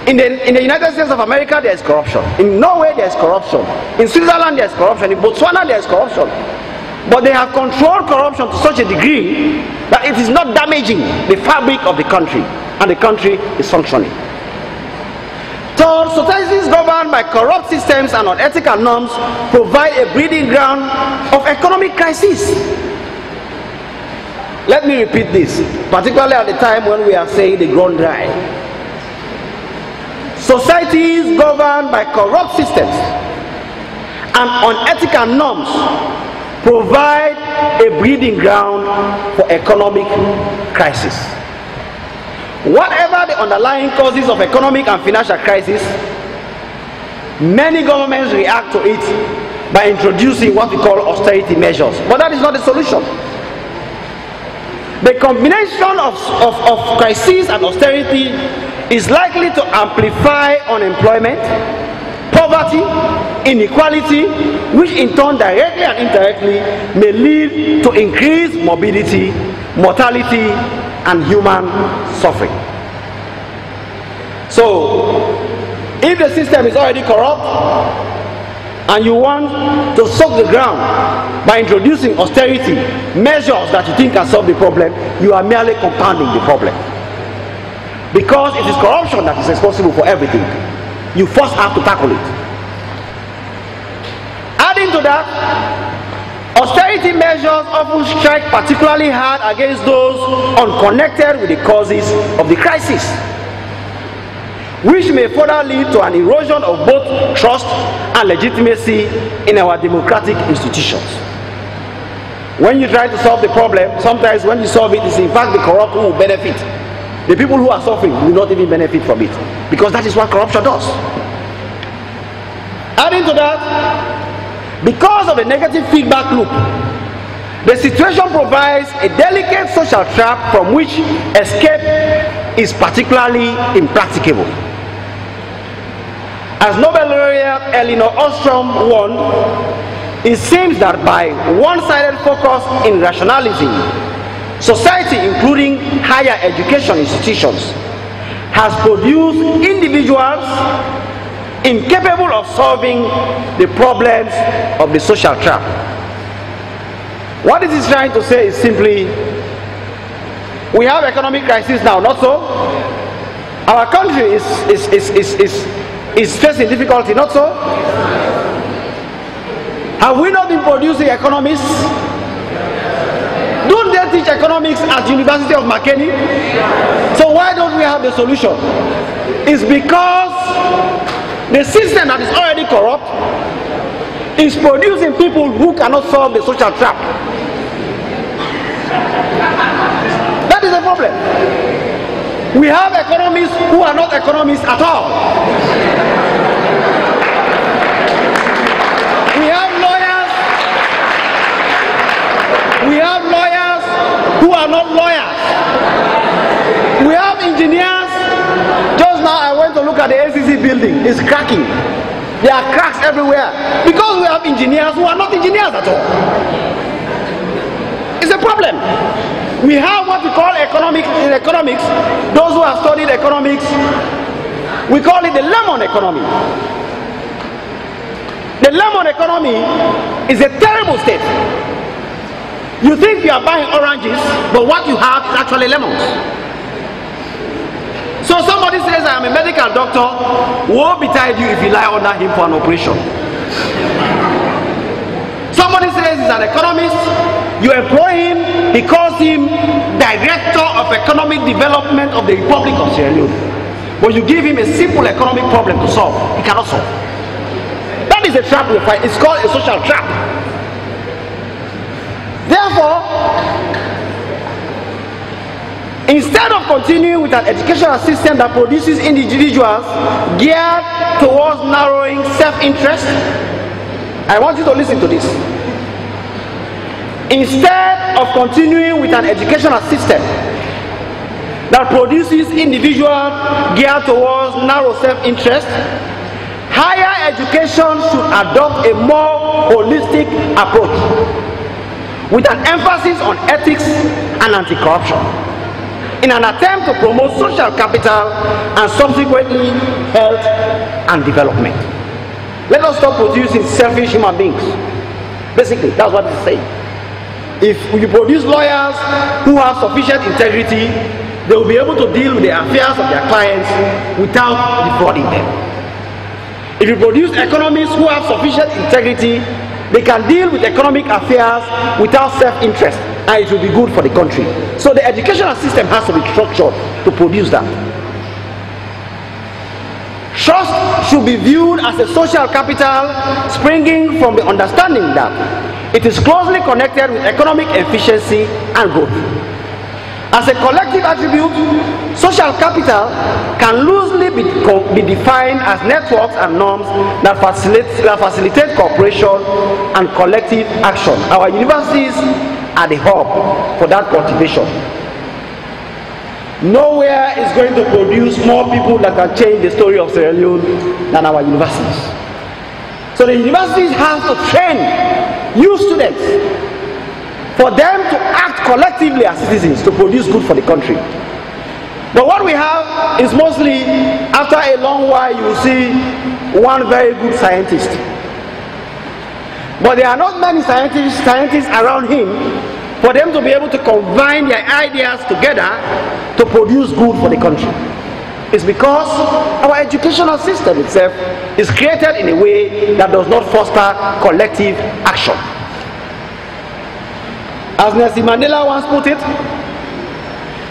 In the United States of America there is corruption. In Norway there is corruption. In Switzerland there is corruption. In Botswana there is corruption. But they have controlled corruption to such a degree that it is not damaging the fabric of the country, and the country is functioning. Third, societies governed by corrupt systems and unethical norms provide a breeding ground of economic crisis. Let me repeat this, particularly at the time when we are saying the ground dry. Societies governed by corrupt systems and unethical norms provide a breeding ground for economic crisis. Whatever the underlying causes of economic and financial crisis, many governments react to it by introducing what we call austerity measures. But that is not the solution. The combination of crisis and austerity is likely to amplify unemployment, poverty, inequality, which in turn directly and indirectly may lead to increased morbidity, mortality, and human suffering. So, if the system is already corrupt and you want to soak the ground by introducing austerity measures that you think can solve the problem, you are merely compounding the problem. Because it is corruption that is responsible for everything. You first have to tackle it. Adding to that, austerity measures often strike particularly hard against those unconnected with the causes of the crisis, which may further lead to an erosion of both trust and legitimacy in our democratic institutions. When you try to solve the problem, sometimes when you solve it, it's in fact the corrupt who will benefit. The people who are suffering will not even benefit from it, because that is what corruption does. Adding to that, because of the negative feedback loop, the situation provides a delicate social trap from which escape is particularly impracticable. As Nobel laureate Elinor Ostrom warned, it seems that by one-sided focus in rationalism, society, including higher education institutions, has produced individuals incapable of solving the problems of the social trap. What it is trying to say is simply, we have economic crisis now, not so? Our country is facing difficulty, not so? Have we not been producing economists? Don't they teach economics at the University of Makeni? So why don't we have the solution? It's because the system that is already corrupt is producing people who cannot solve the social trap. That is the problem. We have economists who are not economists at all. We have lawyers who are not lawyers. We have engineers. Just now I went to look at the ACC building. It's cracking. There are cracks everywhere. Because we have engineers who are not engineers at all. It's a problem. We have what we call in economics, those who have studied economics, we call it the lemon economy. The lemon economy is a terrible state. You think you are buying oranges, but what you have is actually lemons. So somebody says, I am a medical doctor, woe betide you if you lie under him for an operation. Somebody says he's an economist, you employ him, he calls him Director of Economic Development of the Republic of Sierra Leone. But you give him a simple economic problem to solve, he cannot solve. That is a trap we fight. It's called a social trap. Therefore, instead of continuing with an educational system that produces individuals geared towards narrowing self-interest, I want you to listen to this. Instead of continuing with an educational system that produces individuals geared towards narrow self-interest, higher education should adopt a more holistic approach with an emphasis on ethics and anti-corruption in an attempt to promote social capital and subsequently health and development. Let us stop producing selfish human beings. Basically, that's what it's saying. If you produce lawyers who have sufficient integrity, they will be able to deal with the affairs of their clients without defrauding them. If you produce economists who have sufficient integrity, they can deal with economic affairs without self-interest, and it will be good for the country. So the educational system has to be structured to produce that. Trust should be viewed as a social capital springing from the understanding that it is closely connected with economic efficiency and growth. As a collective attribute, social capital can loosely be defined as networks and norms that facilitate cooperation and collective action. Our universities are the hub for that cultivation. Nowhere is going to produce more people that can change the story of Sierra Leone than our universities. So the universities have to train new students for them to act collectively as citizens to produce good for the country. But what we have is mostly, after a long while, you will see one very good scientist. But there are not many scientists around him for them to be able to combine their ideas together to produce good for the country. It's because our educational system itself is created in a way that does not foster collective action. As Nelson Mandela once put it,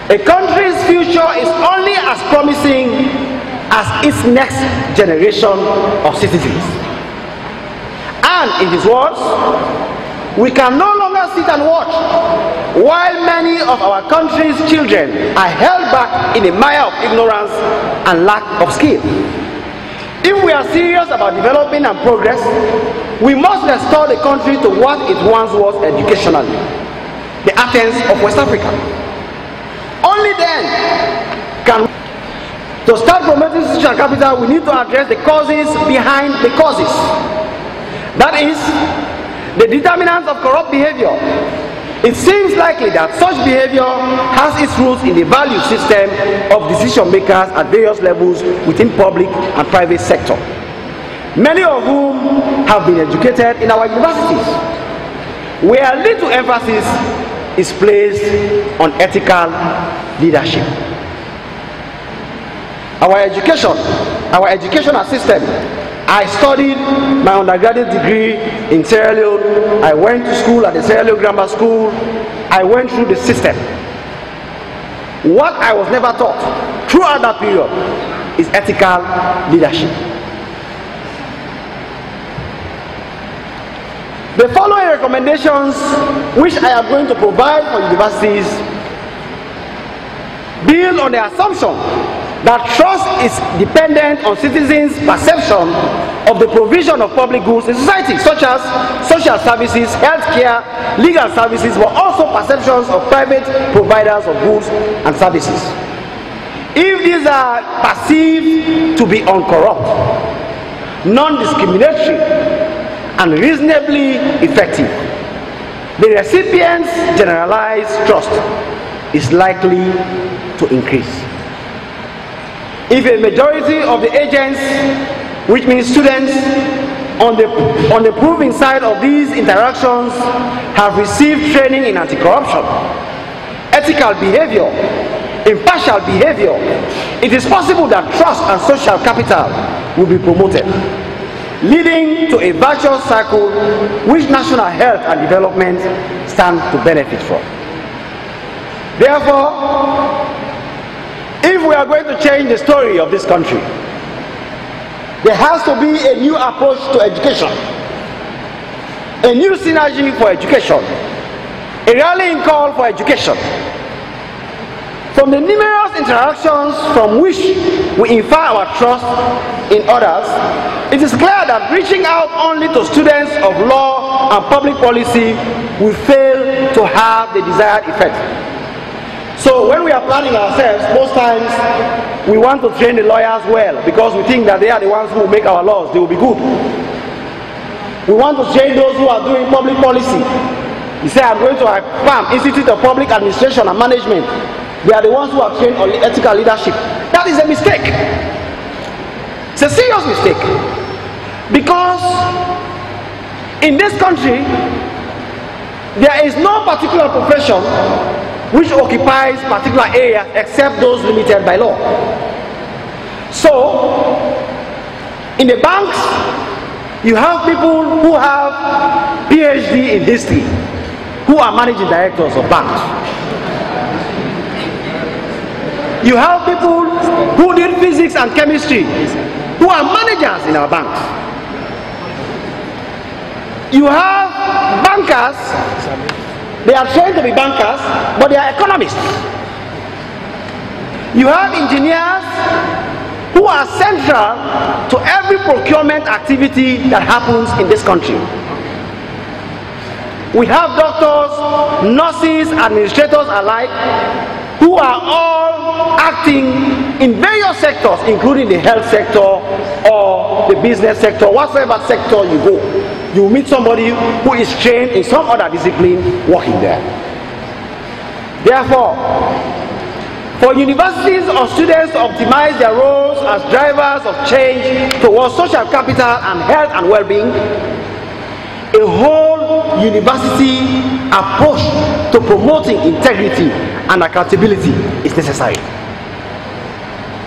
a country's future is only as promising as its next generation of citizens. And in his words, we can no longer sit and watch while many of our country's children are held back in a mire of ignorance and lack of skill. If we are serious about development and progress, we must restore the country to what it once was educationally, the Athens of West Africa. Only then can we, to start promoting social capital, we need to address the causes behind the causes. That is, the determinants of corrupt behavior. It seems likely that such behavior has its roots in the value system of decision makers at various levels within public and private sector, many of whom have been educated in our universities, where little emphasis is placed on ethical leadership. Our educational system. I studied my undergraduate degree in Sierra Leone. I went to school at the Sierra Leone Grammar School. I went through the system. What I was never taught throughout that period is ethical leadership. The following recommendations, which I am going to provide for universities, build on the assumption that trust is dependent on citizens' perception of the provision of public goods in society, such as social services, healthcare, legal services, but also perceptions of private providers of goods and services. If these are perceived to be uncorrupt, non-discriminatory, and reasonably effective, the recipient's generalized trust is likely to increase. If a majority of the agents, which means students, on the proving side of these interactions have received training in anti-corruption, ethical behavior, impartial behavior, it is possible that trust and social capital will be promoted, leading to a virtuous cycle which national health and development stand to benefit from. Therefore, if we are going to change the story of this country, there has to be a new approach to education, a new synergy for education, a rallying call for education. From the numerous interactions from which we infer our trust in others, it is clear that reaching out only to students of law and public policy will fail to have the desired effect. So when we are planning ourselves, most times we want to train the lawyers well because we think that they are the ones who will make our laws, they will be good. We want to train those who are doing public policy. You say, I'm going to PAM, Institute of Public Administration and Management. They are the ones who are trained on ethical leadership. That is a mistake. It's a serious mistake. Because in this country, there is no particular profession which occupies particular areas except those limited by law. So, in the banks, you have people who have PhD in history, who are managing directors of banks. You have people who did physics and chemistry, who are managers in our banks. You have bankers, they are trained to be bankers, but they are economists. You have engineers who are central to every procurement activity that happens in this country. We have doctors, nurses, administrators alike, who are all acting in various sectors, including the health sector or the business sector, whatever sector you go. You meet somebody who is trained in some other discipline working there. Therefore, for universities or students to optimize their roles as drivers of change towards social capital and health and well-being, a whole university approach to promoting integrity and accountability is necessary.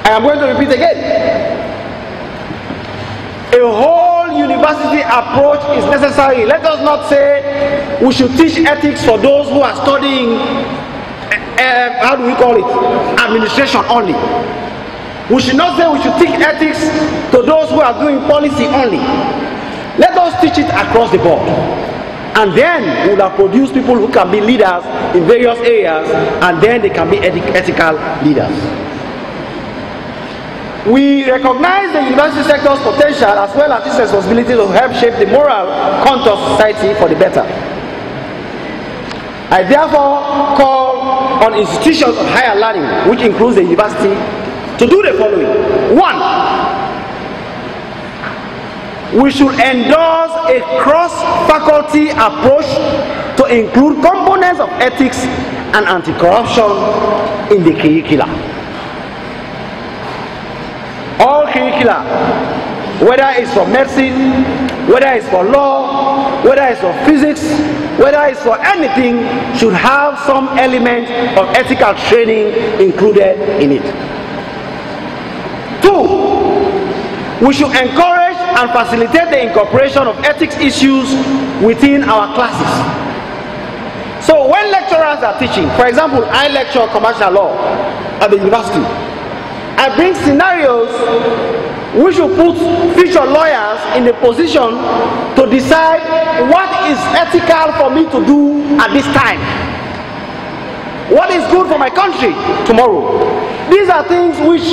I am going to repeat again. A whole university approach is necessary. Let us not say we should teach ethics for those who are studying, how do we call it, administration only. We should not say we should teach ethics to those who are doing policy only. Let us teach it across the board. And then we will have produced people who can be leaders in various areas, and then they can be ethical leaders. We recognize the university sector's potential as well as its responsibility to help shape the moral contour of society for the better. I therefore call on institutions of higher learning, which includes the university, to do the following. 1. We should endorse a cross-faculty approach to include components of ethics and anti-corruption in the curricula. All curricula, whether it's for medicine, whether it's for law, whether it's for physics, whether it's for anything, should have some element of ethical training included in it. 2. We should encourage and facilitate the incorporation of ethics issues within our classes. So when lecturers are teaching, for example, I lecture commercial law at the university, I bring scenarios which will put future lawyers in the position to decide what is ethical for me to do at this time. What is good for my country tomorrow? These are things which,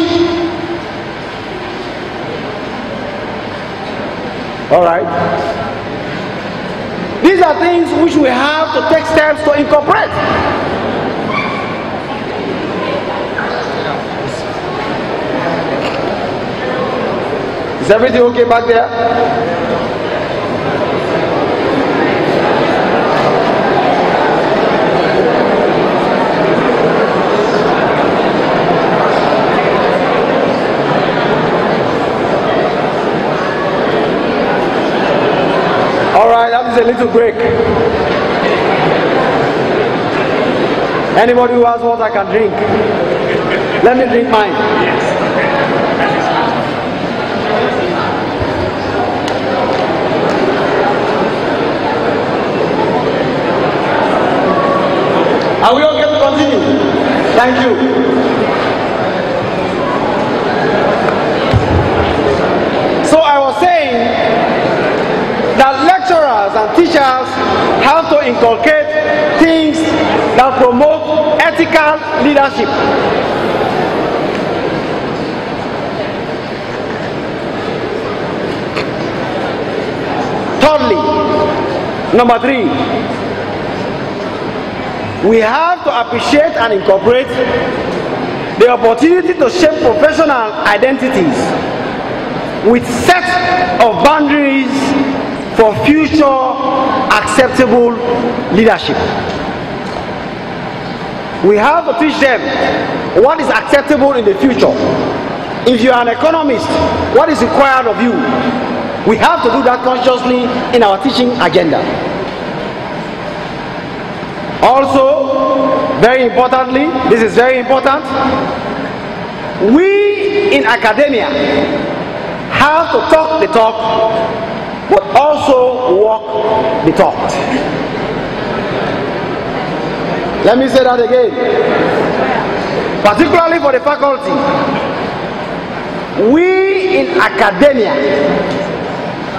these are things which we have to take steps to incorporate. Is everything okay back there? All right, that is a little break. Anybody who has water can drink. Let me drink mine. Are we okay to continue? Thank you. So I was saying that lecturers and teachers have to inculcate things that promote ethical leadership. Thirdly, number 3, we have to appreciate and incorporate the opportunity to shape professional identities with set of boundaries for future acceptable leadership. We have to teach them what is acceptable in the future. If you are an economist, what is required of you? We have to do that consciously in our teaching agenda. Also, very importantly, this is very important, we in academia have to talk the talk, but also walk the talk. Let me say that again. Particularly for the faculty, we we in academia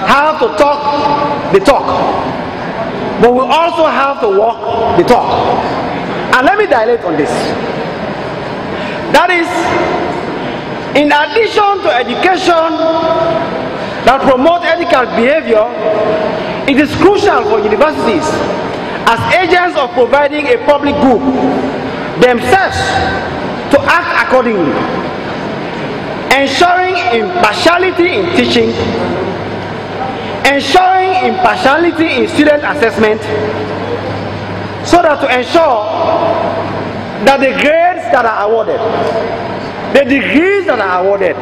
have to talk the talk, but we also have to walk the talk. And let me dilate on this. That is, in addition to education that promotes ethical behavior, it is crucial for universities as agents of providing a public good themselves to act accordingly, ensuring impartiality in teaching, ensuring impartiality in student assessment, so that to ensure that the grades that are awarded, the degrees that are awarded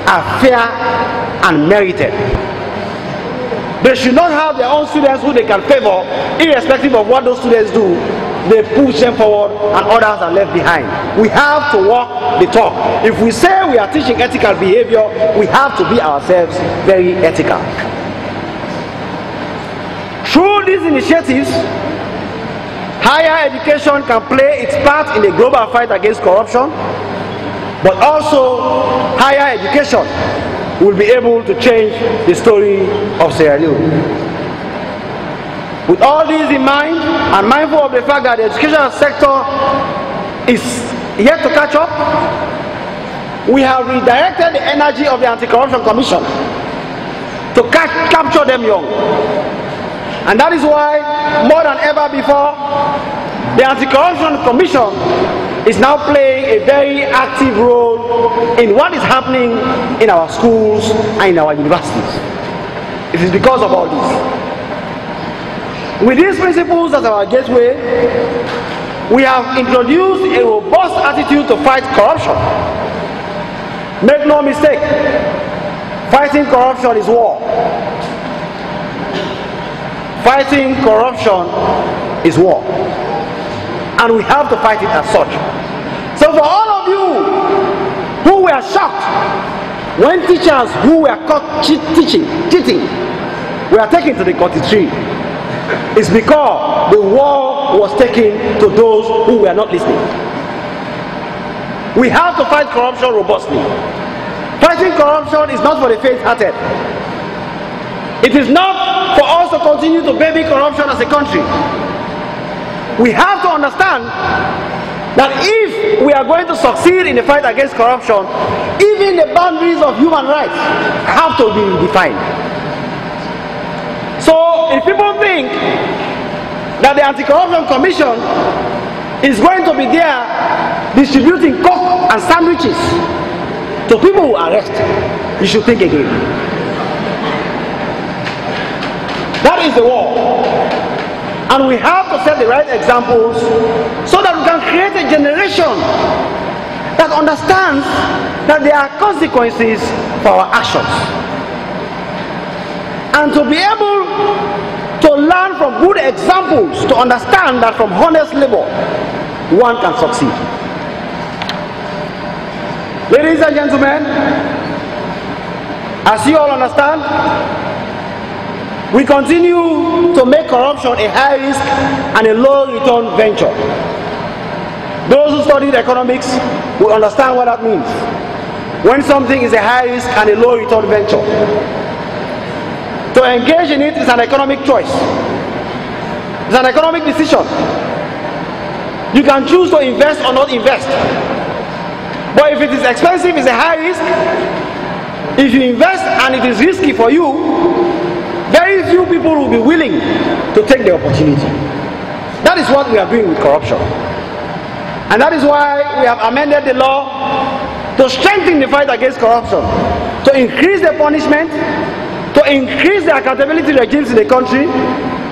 are fair and merited. They should not have their own students who they can favor, irrespective of what those students do. They push them forward and others are left behind. We have to walk the talk. If we say we are teaching ethical behavior, we have to be ourselves very ethical. Through these initiatives, higher education can play its part in the global fight against corruption, but also higher education will be able to change the story of Sierra Leone. With all these in mind, and mindful of the fact that the educational sector is yet to catch up, we have redirected the energy of the Anti-Corruption Commission to capture them young. And that is why, more than ever before, the Anti-Corruption Commission is now playing a very active role in what is happening in our schools and in our universities. It is because of all this. With these principles as our gateway, we have introduced a robust attitude to fight corruption. Make no mistake, fighting corruption is war. Fighting corruption is war. And we have to fight it as such. So for all of you who were shocked when teachers who were caught cheating, were taken to the 43, it's because the war was taken to those who were not listening. We have to fight corruption robustly. Fighting corruption is not for the faint-hearted. It is not for us to continue to baby corruption as a country. We have to understand that if we are going to succeed in the fight against corruption, even the boundaries of human rights have to be defined. So if people think that the Anti-Corruption Commission is going to be there distributing coke and sandwiches to people who arrest, you should think again. That is the war. And we have to set the right examples so that we can create a generation that understands that there are consequences for our actions. And to be able to learn from good examples, to understand that from honest labor, one can succeed. Ladies and gentlemen, as you all understand, we continue to make corruption a high risk and a low return venture. Those who studied economics will understand what that means. When something is a high risk and a low return venture, to engage in it is an economic choice. It's an economic decision. You can choose to invest or not invest. But if it is expensive, it's a high risk. If you invest and it is risky for you, very few people will be willing to take the opportunity. That is what we are doing with corruption. And that is why we have amended the law to strengthen the fight against corruption, to increase the punishment, to increase the accountability regimes in the country,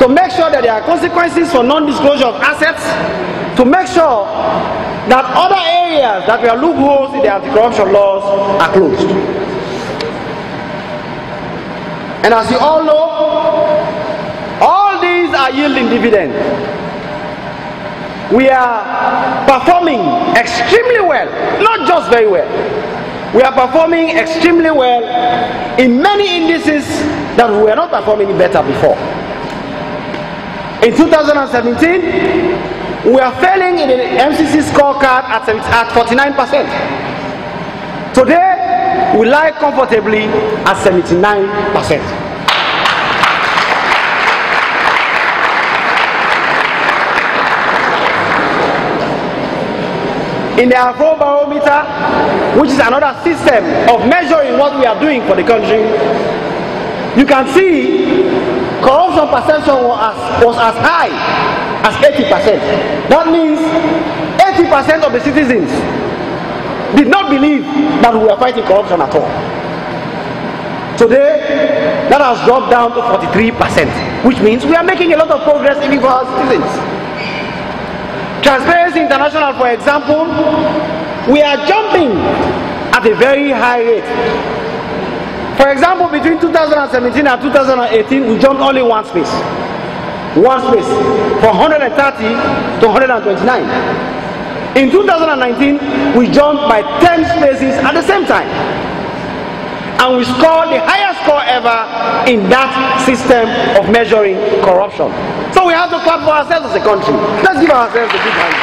to make sure that there are consequences for non-disclosure of assets, to make sure that other areas that were loopholes in the anti-corruption laws are closed. And as you all know, all these are yielding dividends. We are performing extremely well, not just very well. We are performing extremely well in many indices that we were not performing better before. In 2017, we are failing in the MCC scorecard at 49%. Today, we lie comfortably at 79%. In the Afrobarometer, which is another system of measuring what we are doing for the country, you can see corruption perception was as high as 80%. That means 80% of the citizens did not believe that we were fighting corruption at all. Today, that has dropped down to 43%, which means we are making a lot of progress even for our citizens. Transparency International, for example, we are jumping at a very high rate. For example, between 2017 and 2018, we jumped only one space. One space, from 130 to 129. In 2019, we jumped by 10 spaces at the same time. And we scored the highest score ever in that system of measuring corruption. So we have to clap for ourselves as a country. Let's give ourselves a big hand.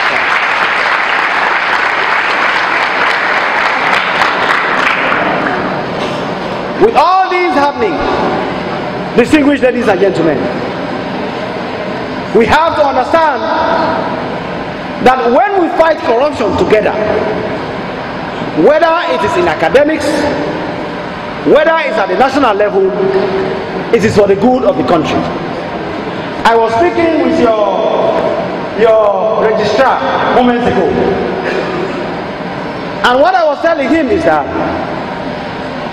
With all these happening, distinguished ladies and gentlemen, we have to understand that when we fight corruption together, whether it is in academics, whether it's at the national level, it is for the good of the country. I was speaking with your registrar moments ago, and what I was telling him is that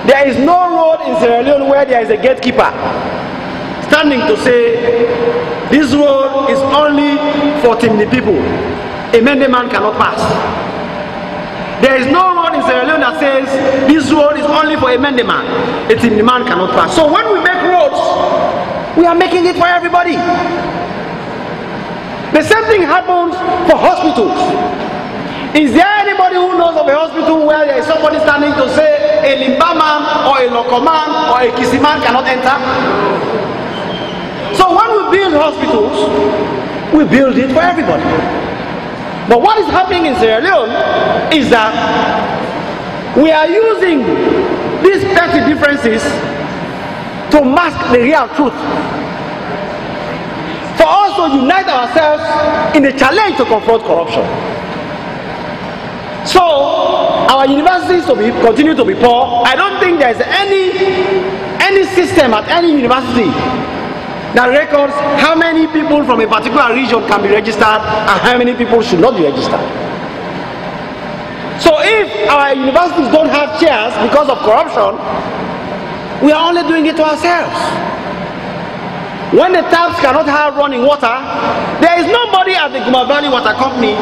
there is no road in Sierra Leone where there is a gatekeeper standing to say this road is only for Timni people. A Mende man cannot pass. There is no road in Sierra Leone that says this road is only for a Mende man. A Timni man cannot pass. So when we make roads, we are making it for everybody. The same thing happens for hospitals. Is there anybody who knows of a hospital where there is somebody standing to say a Limba man or a Loko man or a Kisi man cannot enter? So when we build hospitals, we build it for everybody. But what is happening in Sierra Leone is that we are using these petty differences to mask the real truth. For us to unite ourselves in the challenge to confront corruption. So, our universities continue to be poor. I don't think there is any system at any university that records how many people from a particular region can be registered and how many people should not be registered. So if our universities don't have chairs because of corruption, we are only doing it to ourselves. When the taps cannot have running water, there is nobody at the Guma Valley Water Company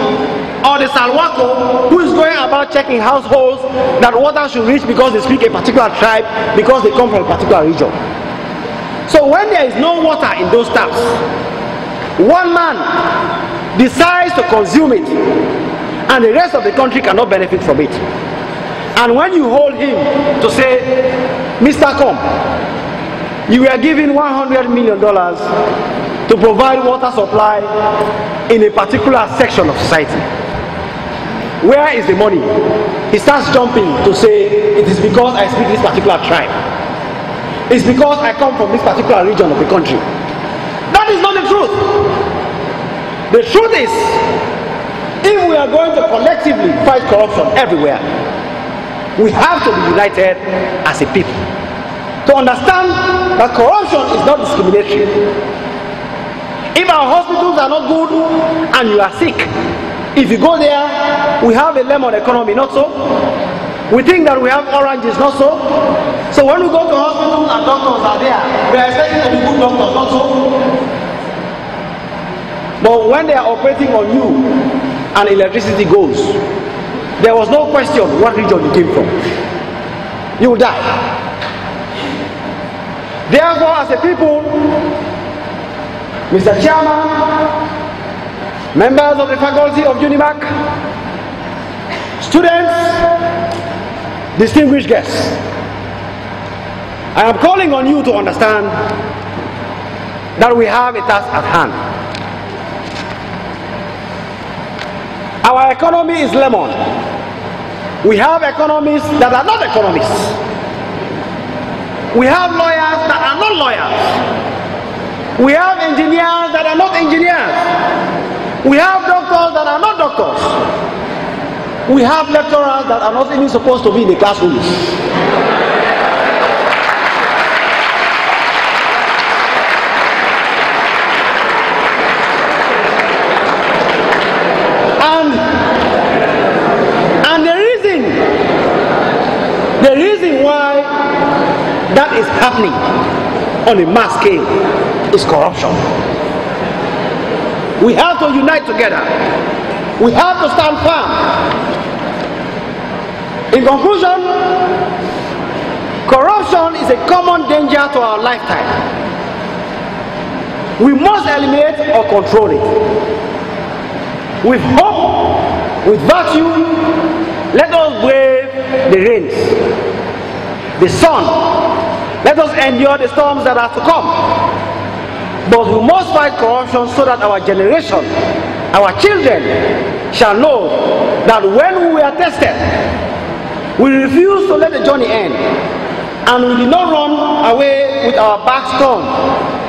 or the Salwako who is going about checking households that water should reach because they speak a particular tribe, because they come from a particular region. So when there is no water in those taps, one man decides to consume it and the rest of the country cannot benefit from it. And when you hold him to say, Mr. Kom, you were given $100 million to provide water supply in a particular section of society. Where is the money? He starts jumping to say, it is because I speak this particular tribe. It's because I come from this particular region of the country. That is not the truth. The truth is, if we are going to collectively fight corruption everywhere, we have to be united as a people. To understand that corruption is not discriminatory. If our hospitals are not good and you are sick, if you go there, we have a lemon economy, not so. We think that we have oranges, not so. So when we go to hospitals and doctors are there, we are expecting to be good doctors, not so. But when they are operating on you and electricity goes, there was no question what region you came from. You will die. Therefore, as a people, Mr. Chairman, members of the faculty of UNIMAC, students, distinguished guests, I am calling on you to understand that we have a task at hand. Our economy is lemon. We have economists that are not economists. We have lawyers that are not lawyers. We have engineers that are not engineers. We have doctors that are not doctors. We have lecturers that are not even supposed to be in the classrooms. And the reason why that is happening on a mass scale is corruption. We have to unite together. We have to stand firm. In conclusion, corruption is a common danger to our lifetime. We must eliminate or control it. With hope, with virtue, let us brave the rains, the sun. Let us endure the storms that are to come. But we must fight corruption so that our generation, our children, shall know that when we are tested, we refuse to let the journey end, and we did not run away with our backs turned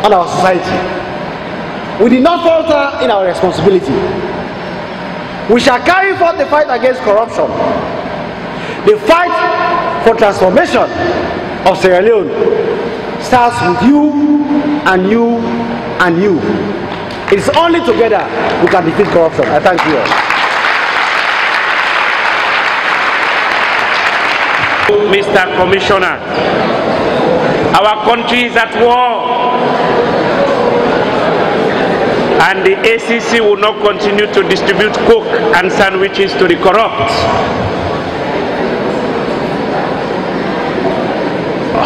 on our society. We did not falter in our responsibility. We shall carry forth the fight against corruption, the fight for transformation of Sierra Leone starts with you and you and you. It's only together we can defeat corruption. I thank you all. Mr. Commissioner, our country is at war, and the ACC will not continue to distribute coke and sandwiches to the corrupt.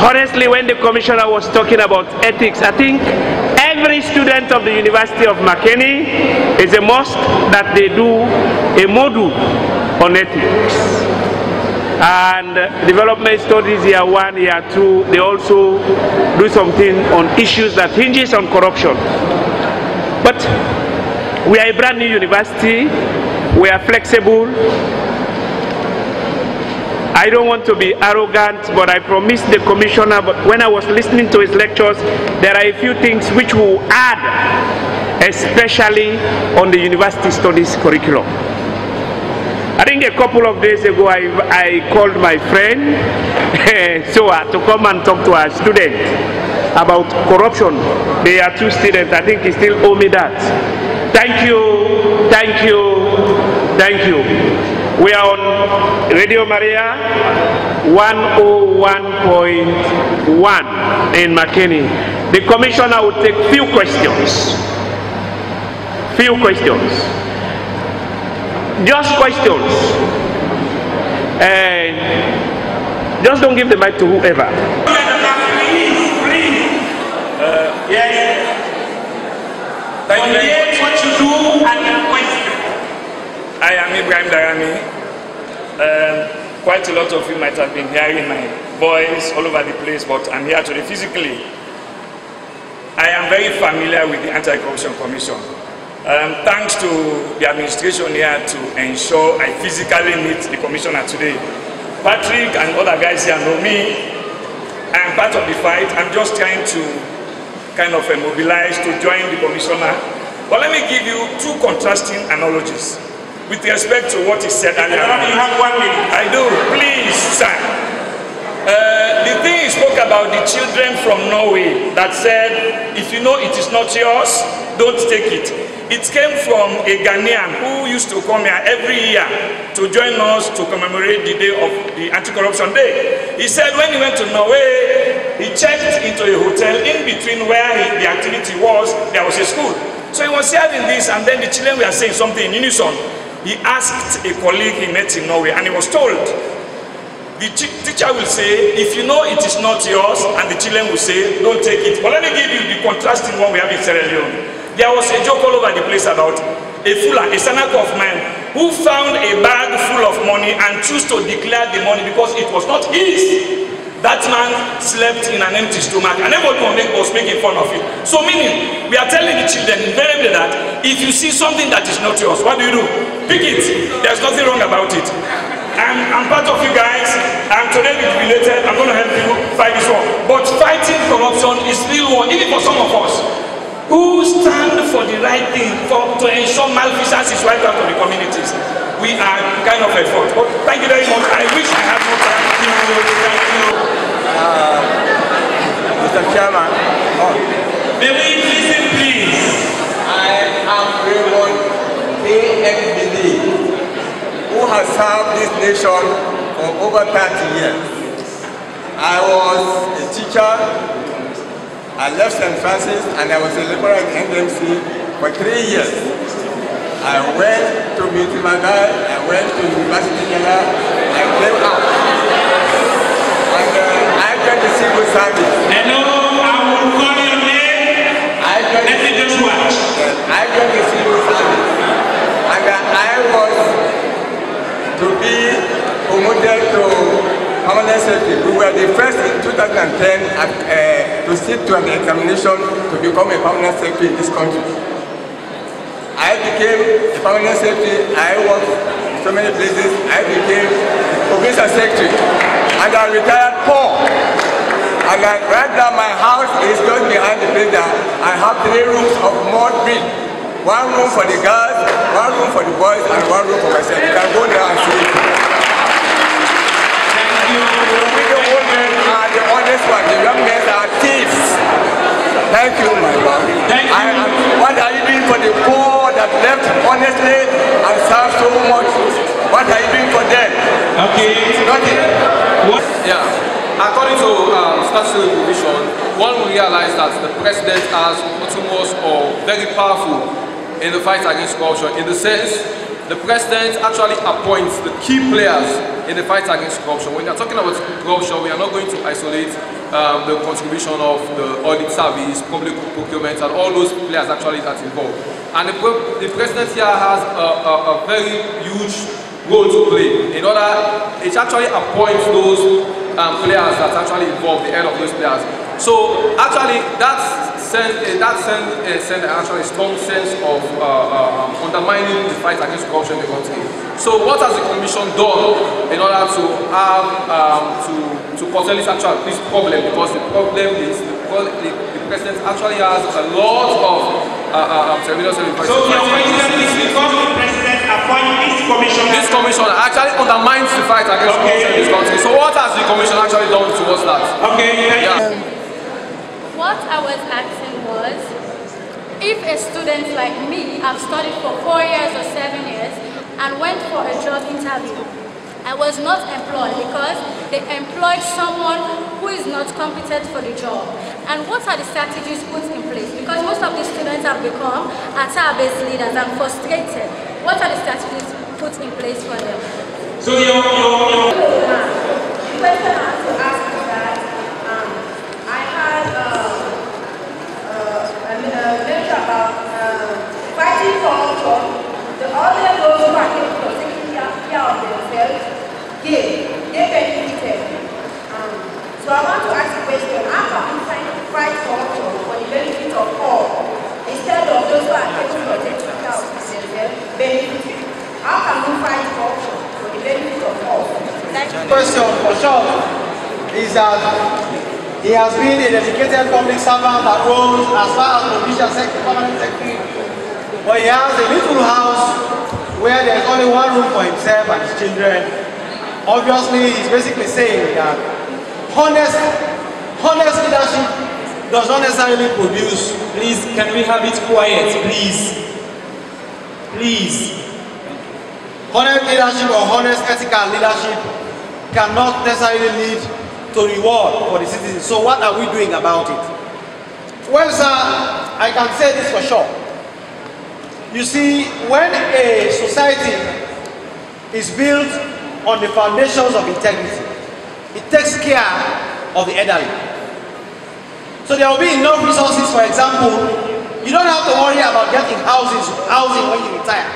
Honestly, when the commissioner was talking about ethics, I think every student of the University of Makeni is a must that they do a module on ethics. And development studies year 1, year 2, they also do something on issues that hinges on corruption. But we are a brand new university, we are flexible. I don't want to be arrogant, but I promised the commissioner, but when I was listening to his lectures, there are a few things which will add, especially on the university studies curriculum. I think a couple of days ago, I called my friend to come and talk to our student about corruption. They are 2 students. I think he still owe me that. Thank you, thank you, thank you. We are on Radio Maria 101.1 in Makeni. The commissioner will take few questions. Just questions. And just don't give the mic to whoever. Yes. Forget what you do and your question. I am Ibrahim Darami. Quite a lot of you might have been hearing my voice all over the place, but I'm here today physically. I am very familiar with the Anti-Corruption Commission. Thanks to the administration here to ensure I physically meet the commissioner today. Patrick and other guys here know me. I am part of the fight. I'm just trying to kind of mobilize to join the commissioner. But let me give you 2 contrasting analogies with respect to what he said earlier. You have 1 minute. I do. Please, sir. The thing he spoke about the children from Norway that said, if you know it is not yours, don't take it. It came from a Ghanaian who used to come here every year to join us to commemorate the day of the Anti-Corruption Day. He said when he went to Norway, he checked into a hotel. In between where the activity was, there was a school. So he was hearing this, and then the children were saying something in unison. He asked a colleague he met in Norway, and he was told, the teacher will say, if you know it is not yours, and the children will say, don't take it. But let me give you the contrasting one we have in Sierra Leone. There was a joke all over the place about a Fula, a Sanako of man, who found a bag full of money and chose to declare the money because it was not his. That man slept in an empty stomach, and everyone was making fun of it. So meaning, we are telling the children invariably that if you see something that is not yours, what do? Pick it. There's nothing wrong about it. I'm part of you guys. I'm today related. I'm going to help you fight this war. But fighting corruption is real war, even for some of us who stand for the right thing, to ensure malfeasance is wiped out of the communities. We are kind of at fault. But thank you very much. I wish I had more time. Thank you. Mr. Chairman. May we listen, please? I am Raymond KMBD, who has served this nation for over 30 years. I was a teacher. I left St. Francis and I was a laborer in NMC for 3 years. I went to Mutimagai, I went to University Kenya, I came out. And I got the civil service. Hello, I will call your name. Let me just watch. I got the civil service. And I was to be promoted to permanent secretary. We were the first in 2010 to sit to an examination to become a permanent secretary in this country. I became a permanent secretary. I worked in so many places. I became provincial secretary. And I retired poor. And right now my house is just behind the place that I have 3 rooms of mud brick. 1 room for the girls, 1 room for the boys, and 1 room for myself. You can go there and see it. The old men are the honest ones. The young men are thieves. Thank you, my brother. What are you doing for the poor that left honestly and served so much? What are you doing for them? Okay. Nothing. What? Yeah. According to statutory provision, one will realize that the president has autonomous or very powerful in the fight against corruption, in the sense the president actually appoints the key players in the fight against corruption. When we are talking about corruption, we are not going to isolate the contribution of the audit service, public procurement, and all those players actually that's involved. And the president here has a very huge role to play. In order, it actually appoints those players that actually involved, the head of those players. So actually, that sends actually a strong sense of undermining the fight against corruption in the country. So what has the Commission done in order to have to curtail this problem? Because the problem is the president actually has a lot of terminal service. So your question is because the president appoints this commission. This commission actually undermines the fight against corruption in this country. So what has the Commission actually done towards that? Okay. Yeah. What I was asking was, if a student like me, I've studied for 4 years or 7 years, and went for a job interview, I was not employed because they employed someone who is not competent for the job. And what are the strategies put in place? Because most of these students have become ATA-based leaders and frustrated. What are the strategies put in place for them? So your question I have to ask is that I had a lecture about fighting corruption. All those who are capable of taking care of themselves, they benefited. So I want to ask a question: how can we fight corruption for the benefit of all, instead of those who are capable of taking care of themselves benefiting? How can we fight corruption for the benefit of all? The question for sure is that he has been a dedicated public servant that rose as far as provincial secretary, permanent secretary, but he has a little house where there's only 1 room for himself and his children. Obviously, he's basically saying that honest leadership does not necessarily produce. Please, can we have it quiet, please? Please. Honest leadership or honest ethical leadership cannot necessarily lead to reward for the citizens. So what are we doing about it? Well, sir, I can say this for sure. You see, when a society is built on the foundations of integrity, it takes care of the elderly. So there will be enough resources. For example, you don't have to worry about getting housing when you retire,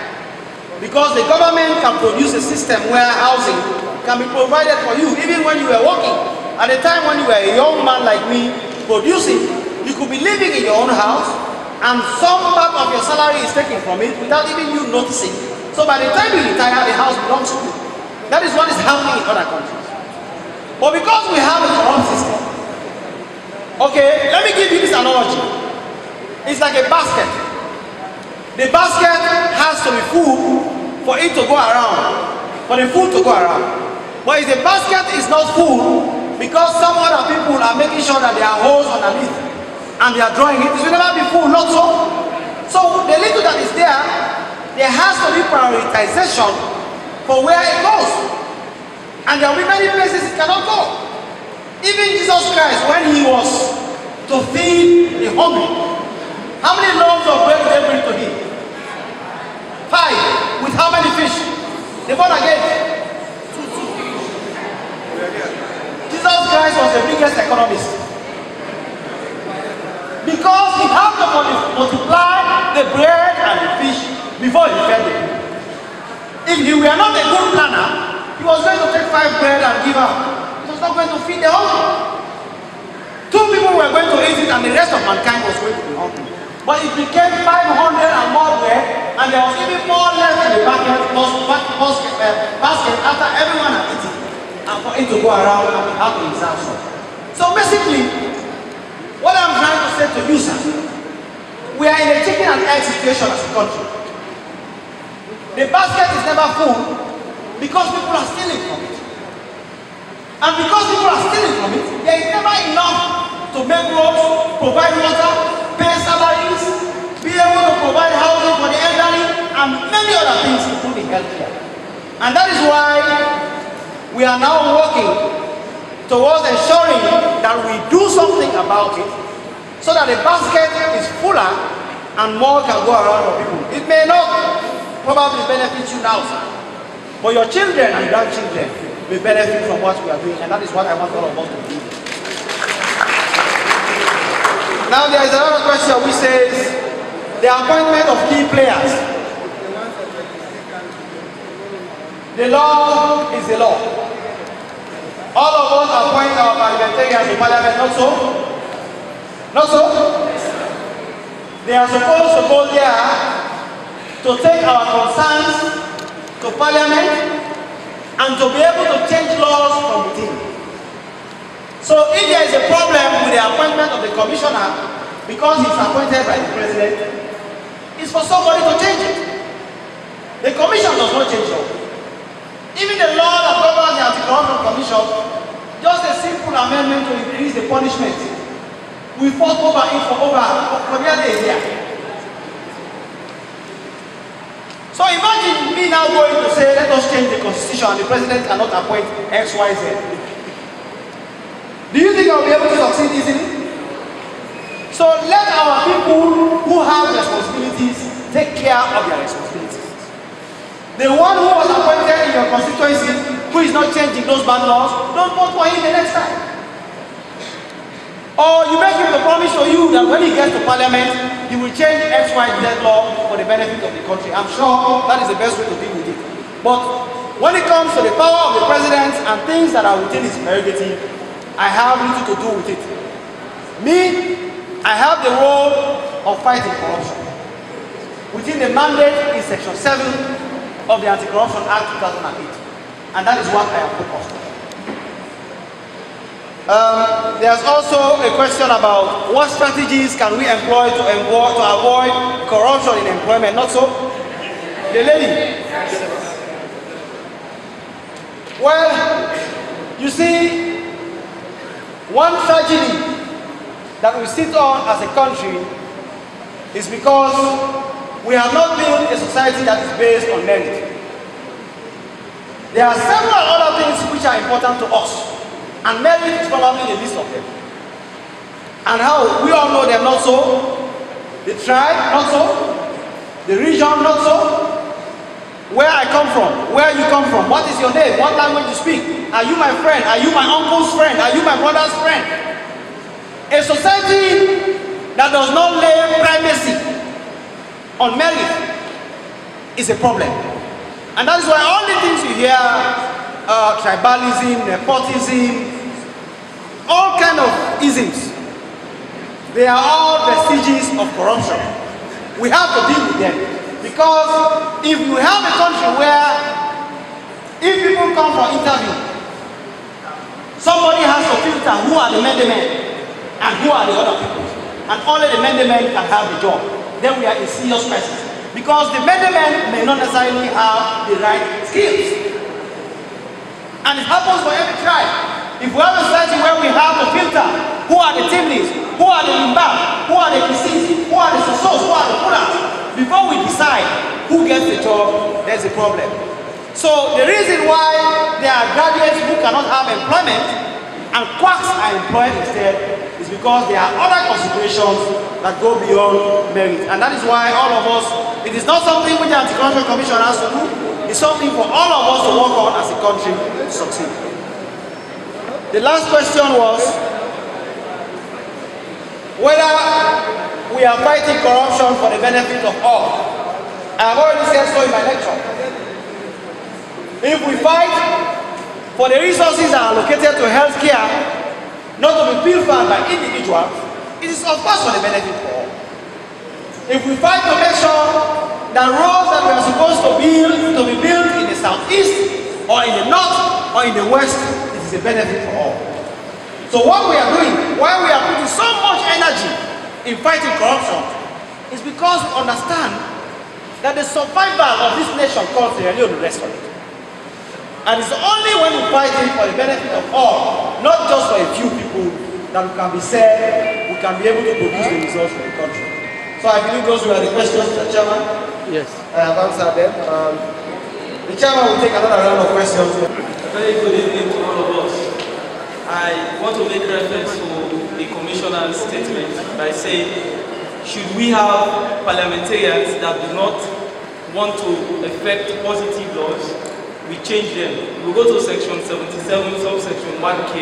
because the government can produce a system where housing can be provided for you even when you were working. At the time when you were a young man like me producing, you could be living in your own house and some part of your salary is taken from it without even you noticing. So by the time you retire, the house belongs to you. That is what is happening in other countries. But because we have a corrupt system, okay, let me give you this analogy. It's like a basket. The basket has to be full for it to go around, for the food to go around. But if the basket is not full, because some other people are making sure that there are holes underneath and they are drawing it, it will never be full, not so. So the little that is there has to be prioritization for where it goes. And there will be many places it cannot go. Even Jesus Christ, when he was to feed the hungry, how many loaves of bread did they bring to him? 5. With how many fish? They born again. Jesus Christ was the biggest economist. Because he had to multiply the bread and the fish before he fed them. If he were not a good planner, he was going to take 5 bread and give out. He was not going to feed the hungry. 2 people were going to eat it and the rest of mankind was going to be hungry. But it became 500 and more bread, and there was even more left in the basket after everyone had eaten, and for it to go around and have the example. So basically, what I'm trying to say to you, sir, we are in a chicken and egg situation as a country. The basket is never full because people are stealing from it. And because people are stealing from it, there is never enough to make roads, provide water, pay salaries, be able to provide housing for the elderly, and many other things, including healthcare. And that is why we are now working towards ensuring that we do something about it so that the basket is fuller and more can go around for people. It may not probably benefit you now, sir, but your children and grandchildren will benefit from what we are doing, and that is what I want all of us to do. Now there is another question which says the appointment of key players. The law is the law. All of us appoint our parliamentarians to parliament, not so? Not so? They are supposed to go there to take our concerns to parliament and to be able to change laws from within. So if there is a problem with the appointment of the commissioner because he's appointed by the president, it's for somebody to change it. The commission does not change law. Even the law that governs the Anti-Corruption Commission, just a simple amendment to increase the punishment. We fought over it for nearly a year. So imagine me now going to say, let us change the constitution and the president cannot appoint X, Y, Z. Do you think I'll be able to succeed easily? So let our people who have responsibilities take care of their responsibilities. The one who was appointed in your constituency, who is not changing those bad laws, don't vote for him the next time. Or you make him to promise to you that when he gets to parliament, he will change X, Y, Z law for the benefit of the country. I'm sure that is the best way to deal with it. But when it comes to the power of the president and things that are within his prerogative, I have little to do with it. Me, I have the role of fighting corruption within the mandate in Section 7 of the Anti-Corruption Act 2008. And that is what I am focused on. There's also a question about what strategies can we employ to avoid corruption in employment. Not so? The lady. Well, you see, one tragedy that we sit on as a country is because we have not built a society that is based on merit. There are several other things which are important to us, and merit is probably the least of them. And how? We all know them, not so. The tribe, not so. The region, not so. Where I come from, where you come from, what is your name, what language you speak, are you my friend, are you my uncle's friend, are you my brother's friend? A society that does not lay primacy on merit is a problem. And that is why all the things you hear, tribalism, nepotism, all kind of isms, they are all vestiges of corruption. We have to deal with them. Because if you have a country where If people come for interview, somebody has to filter who are the men and who are the other people. And only the men can have the job. Then we are in serious crisis. Because the men may not necessarily have the right skills. And it happens for every tribe. If we have a society where we have to filter who are the team leads, who are the Limba, who are the Kisis, who are the Sosos, who are the Fulans, before we decide who gets the job, there's a problem. So the reason why there are graduates who cannot have employment and quacks are employed instead is because there are other considerations that go beyond merit. And that is why all of us, it is not something which the Anti-Corruption Commission has to do, it's something for all of us to work on as a country to succeed. The last question was whether we are fighting corruption for the benefit of all. I have already said so in my lecture. If we fight for the resources that are allocated to healthcare, not to be pilfered by individuals, it is of course for the benefit of all. If we fight to make sure that roads that we are supposed to be built in the southeast, or in the north, or in the west, it is a benefit for all. So what we are doing, why we are putting so much energy in fighting corruption, is because we understand that the survival of this nation comes really on the rest of it. And it's only when we fight it for the benefit of all, not just for a few people, that we can be said, we can be able to produce the results for the country. So I believe those were the questions, Mr. Chairman. Yes. I have answered them. The Chairman will take another round of questions. Very good evening to all of us. I want to make reference to the Commissioner's statement by saying, should we have parliamentarians that do not want to effect positive laws, we change them. We go to section 77, subsection 1K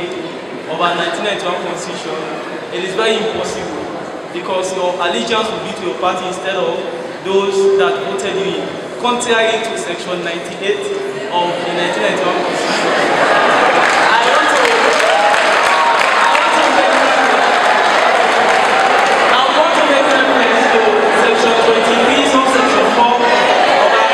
of our 1991 Constitution. It is very impossible because your allegiance will be to your party instead of those that voted you in, contrary to section 98 of the 1991 Constitution. I want to make reference to section 23, subsection 4 of our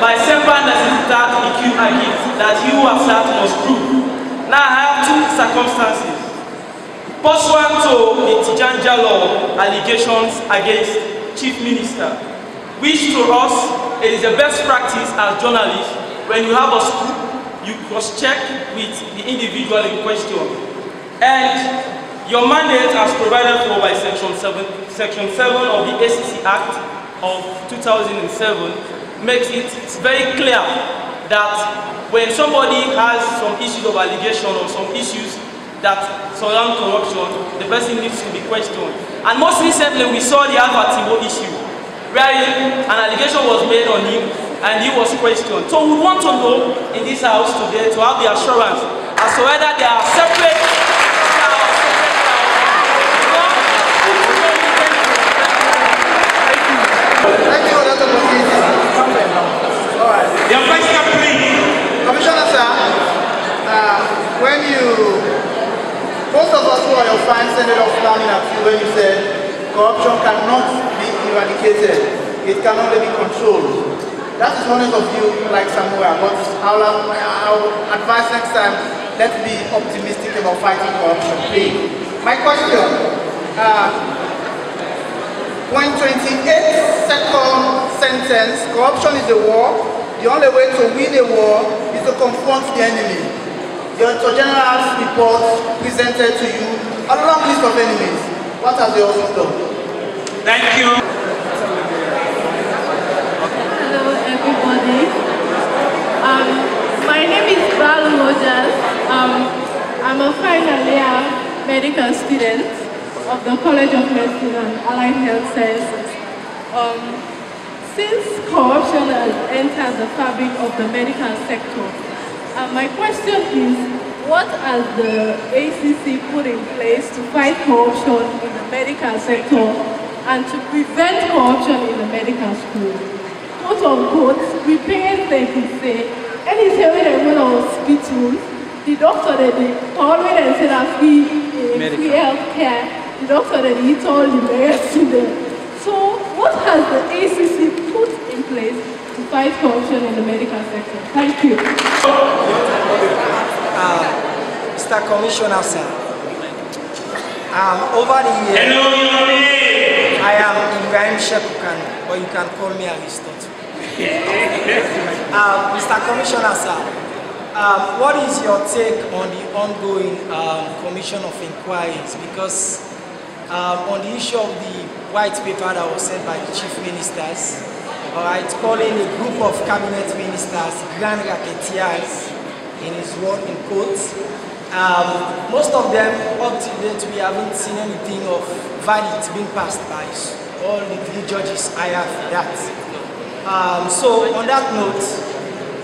by several that he who has sat must prove. Now I have two circumstances. Pursuant to the Tijanja law allegations against Chief Minister, which to us it is a best practice as journalists, when you have a scoop, you cross-check with the individual in question. And your mandate as provided for by Section 7 of the ACC Act of 2007 makes it very clear that when somebody has some issues of allegation or some issues that surround corruption, the person needs to be questioned. And most recently, we saw the Alpha Tibo issue, where an allegation was made on him and he was questioned. So we want to know in this house today to have the assurance as to whether they are separate. Thank you for that opportunity. All right. Your question, please. Commissioner, sir, most of us who are your fans ended up frowning at you when you said corruption cannot be eradicated, it can only be controlled. That is honest of you, like Samuel, but I'll advise next time, let's be optimistic about fighting corruption, please. My question, point 28, second sentence, corruption is a war. The only way to win a war is to confront the enemy. The Auditor General's report presented to you a long list of enemies. What has the office done? Thank you. Hello everybody. My name is Val Rogers. I'm a final year medical student of the College of Medicine and Allied Health Sciences. Since corruption has entered the fabric of the medical sector, my question is, what has the ACC put in place to fight corruption in the medical sector and to prevent corruption in the medical school? quote unquote, repairs them, he say. And he said when they went to hospital, the doctor that they always and said that free health care, the doctor that he told the medicine there. So what has the ACC put in place to fight corruption in the medical sector? Thank you. Mr. Commissioner, sir. Over the years, I am Ibrahim Shekukan, but you can call me Aristotle. Mr. Commissioner, sir, what is your take on the ongoing commission of inquiries? Because on the issue of the white paper that was sent by the chief ministers, calling a group of cabinet ministers grand racketeers in his word in quotes. Most of them, up to date, we haven't seen anything of verdict being passed by all the 3 judges I have for that. So on that note,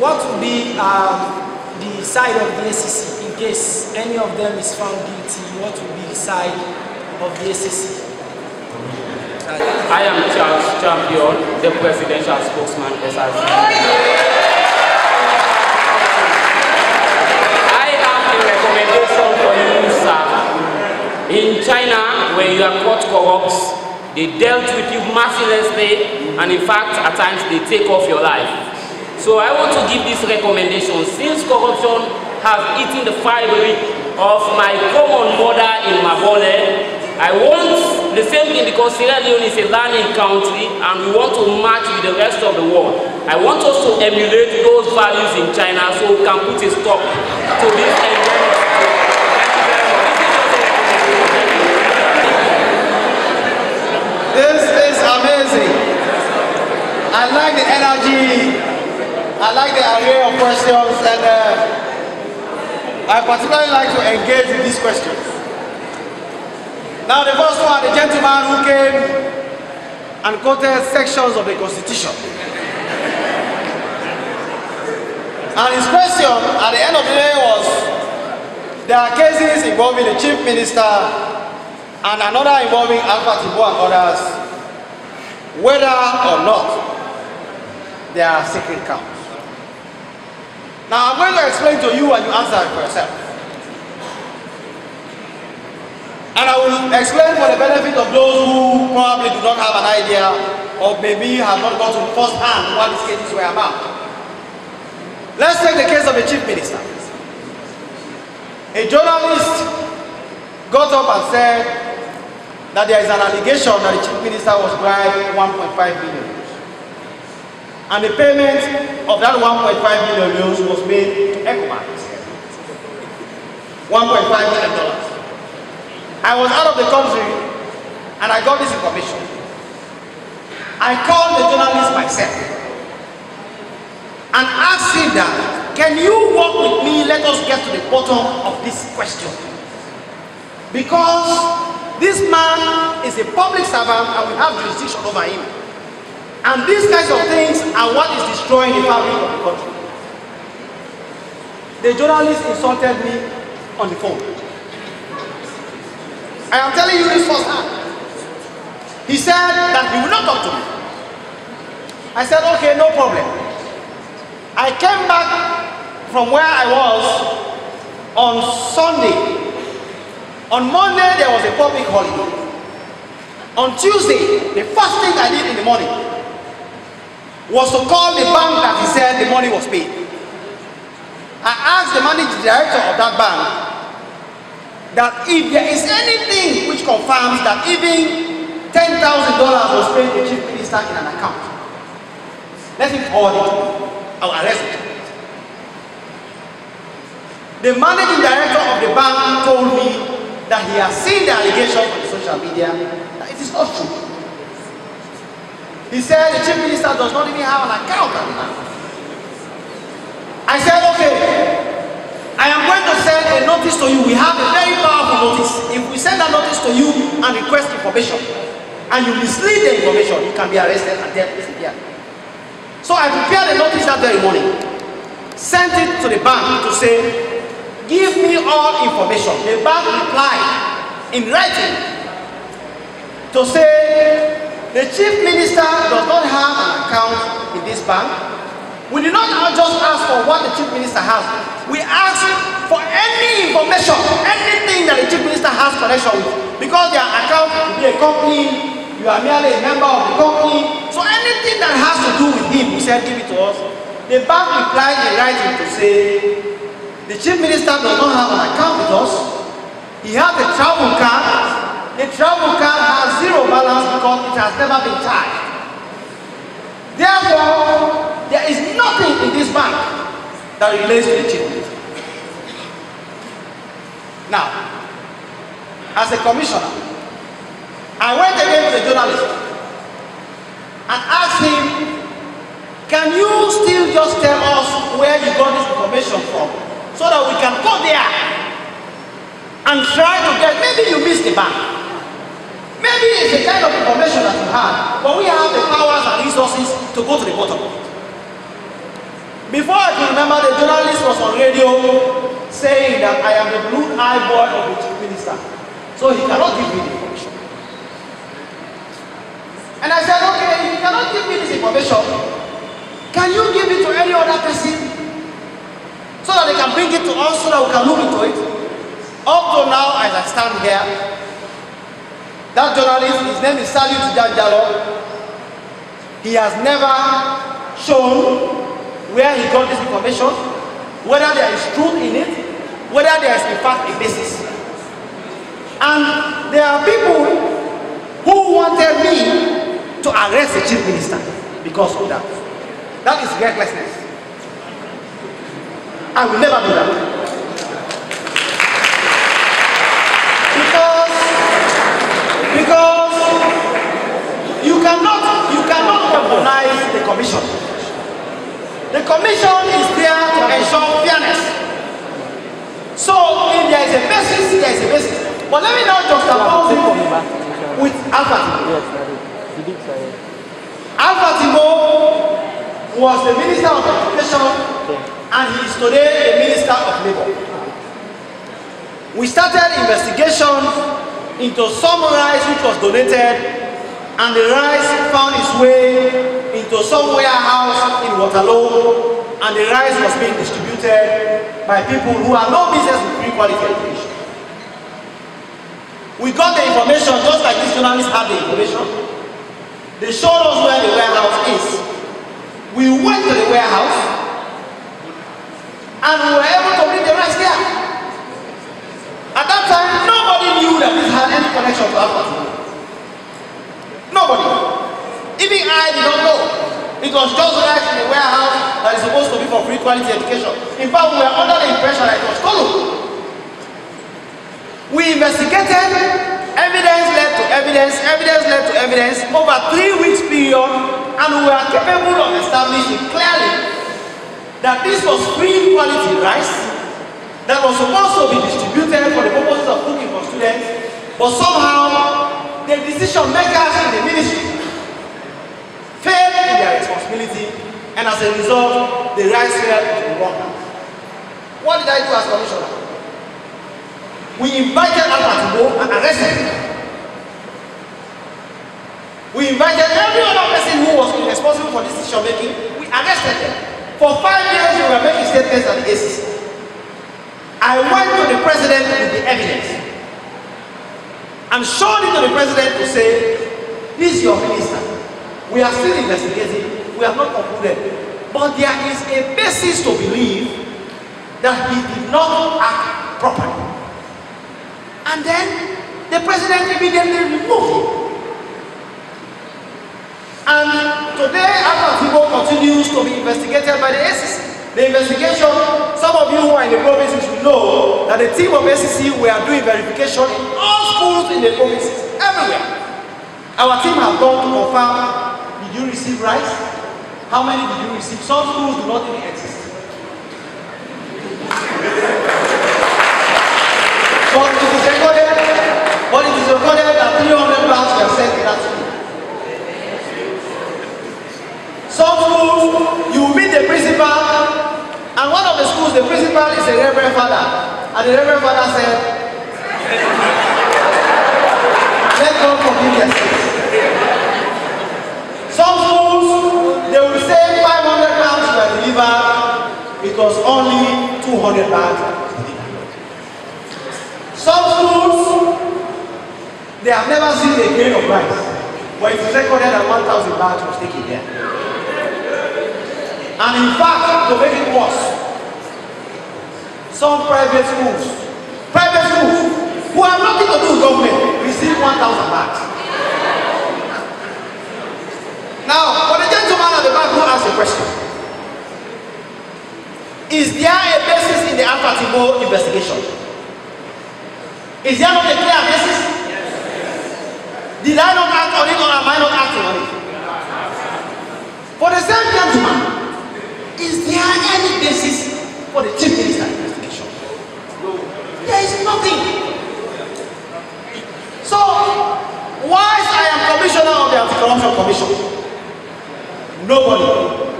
what would be the side of the ACC in case any of them is found guilty? What would be the side of the ACC? I am Charles Champion, the presidential spokesman, SRC. Recommendation for you, sir. In China, when you are caught corrupt, they dealt with you mercilessly, and in fact, at times they take off your life. So I want to give this recommendation. Since corruption has eaten the fabric of my common mother in Mabole, I want the same thing because Sierra Leone is a learning country and we want to match with the rest of the world. I want us to emulate those values in China so we can put a stop to this endemic. This is amazing. I like the energy. I like the array of questions, and I particularly like to engage with these questions. Now, the first one, the gentleman who came and quoted sections of the Constitution. And his question at the end of the day was, there are cases involving the Chief Minister and another involving Alpha Tibo and others, whether or not there are secret counts. Now, I'm going to explain to you and you answer it for yourself. And I will explain for the benefit of those who probably do not have an idea or maybe have not got to first hand what these cases were about. Let's take the case of the Chief Minister. A journalist got up and said that there is an allegation that the Chief Minister was bribed 1.5 billion. And the payment of that 1.5 billion was made to ECOMAC. $1.5 million. I was out of the country and I got this information. I called the journalist myself and asked him that, can you work with me, let us get to the bottom of this question? Because this man is a public servant and we have jurisdiction over him. And these kinds of things are what is destroying the fabric of the country. The journalist insulted me on the phone. I am telling you this firsthand. He said that he will not talk to me. I said, okay, no problem. I came back from where I was on Sunday. On Monday, there was a public holiday. On Tuesday, the first thing I did in the morning was to call the bank that he said the money was paid. I asked the managing director of that bank that if there is anything which confirms that even $10,000 was paid to the Chief Minister in an account, let him forward it. I'll arrest it. The managing director of the bank told me that he has seen the allegation on social media, that it is not true. He said the Chief Minister does not even have an account at the bank. I said, okay, I am going to send a notice to you. We have a very powerful notice. If we send a notice to you and request information, and you mislead the information, you can be arrested and then disappear. So I prepared a notice that very morning, sent it to the bank to say, give me all information. The bank replied in writing to say, the Chief Minister does not have an account in this bank. We did not just ask for what the chief minister has. We asked for any information, anything that the chief minister has connection with. Because their account could be a company, you are merely a member of the company. So anything that has to do with him, we said give it to us. The bank replied in writing to say, the chief minister does not have an account with us. He has a travel card. The travel card has zero balance because it has never been charged. Therefore, there is nothing in this bank that relates to the chief minister. Now, as a commissioner, I went again to the journalist and asked him, can you still just tell us where you got this information from so that we can go there and try to get, maybe you missed the bank. Maybe it's the kind of information that you had, but we have the powers and resources to go to the bottom of it. Before I could remember, the journalist was on radio saying that I am the blue-eyed boy of the chief minister, so he cannot give me the information. And I said, okay, if you cannot give me this information, can you give it to any other person so that they can bring it to us so that we can look into it? Up to now, as I stand here, that journalist, his name is Salut Janjalo, he has never shown where he got this information, whether there is truth in it, whether there is in fact a basis. And there are people who wanted me to arrest the chief minister because of that. That is recklessness. I will never do that. Because you cannot weaponize the commission. The commission is there to ensure fairness. So if there is a basis, there is a basis. But let me now juxtapose it with Alpha Timo. Alpha Timo was the Minister of Education and he is today the Minister of Labour. We started investigation into some rice which was donated, and the rice found its way into some warehouse in Waterloo, and the rice was being distributed by people who have no business with free quality education. We got the information just like this journalist had the information. They showed us where the warehouse is. We went to the warehouse and we were able to bring the rice there. At that time, nobody knew that this had any connection to Alpha Timo. Nobody. Even I did not know. It was just rice in the warehouse that is supposed to be for free quality education. In fact, we were under the impression that it was stolen. We investigated, evidence led to evidence, evidence led to evidence over 3 weeks period, and we were capable of establishing clearly that this was free quality rice that was supposed to be distributed for the purposes of cooking for students, but somehow the decision makers in the ministry failed in their responsibility, and as a result, the rice fell into the wrong hands. What did I do as commissioner? We invited Alpha Timo and arrested him. We invited every other person who was responsible for this decision making. We arrested them. For 5 years, we were making statements at the ACC. I went to the president with the evidence and showed it to the president to say, this is your minister. We are still investigating. We have not concluded. But there is a basis to believe that he did not act properly. And then the president immediately removed him. And today, Alpha Timo continues to be investigated by the ACC. The investigation, some of you who are in the provinces will know that the team of ACC were doing verification in all schools in the provinces, everywhere. Our team has gone to confirm, did you receive rice? How many did you receive? Some schools do not even exist. But it is recorded that 300 bags were sent to that school. Some schools, you meet the principal, and one of the schools, the principal is a reverend father. And the reverend father said, let God forgive their sins. Some schools, they will say 500 bags were delivered, it was only 200 bags delivered. Some schools, they have never seen a grain of rice, but it is recorded that 1,000 bags was taken there. And in fact, to make it worse, some private schools who have nothing to do with government receive 1,000 bags. Now, for the gentleman at the back who asked a question, is there a basis in the Alpha Timbo investigation? Is there not a clear basis? Did I not act on it or am I not acting on it? For the same gentleman, is there any basis for the chief minister investigation? There is nothing. So, whilst I am commissioner of the Anti-Corruption Commission, nobody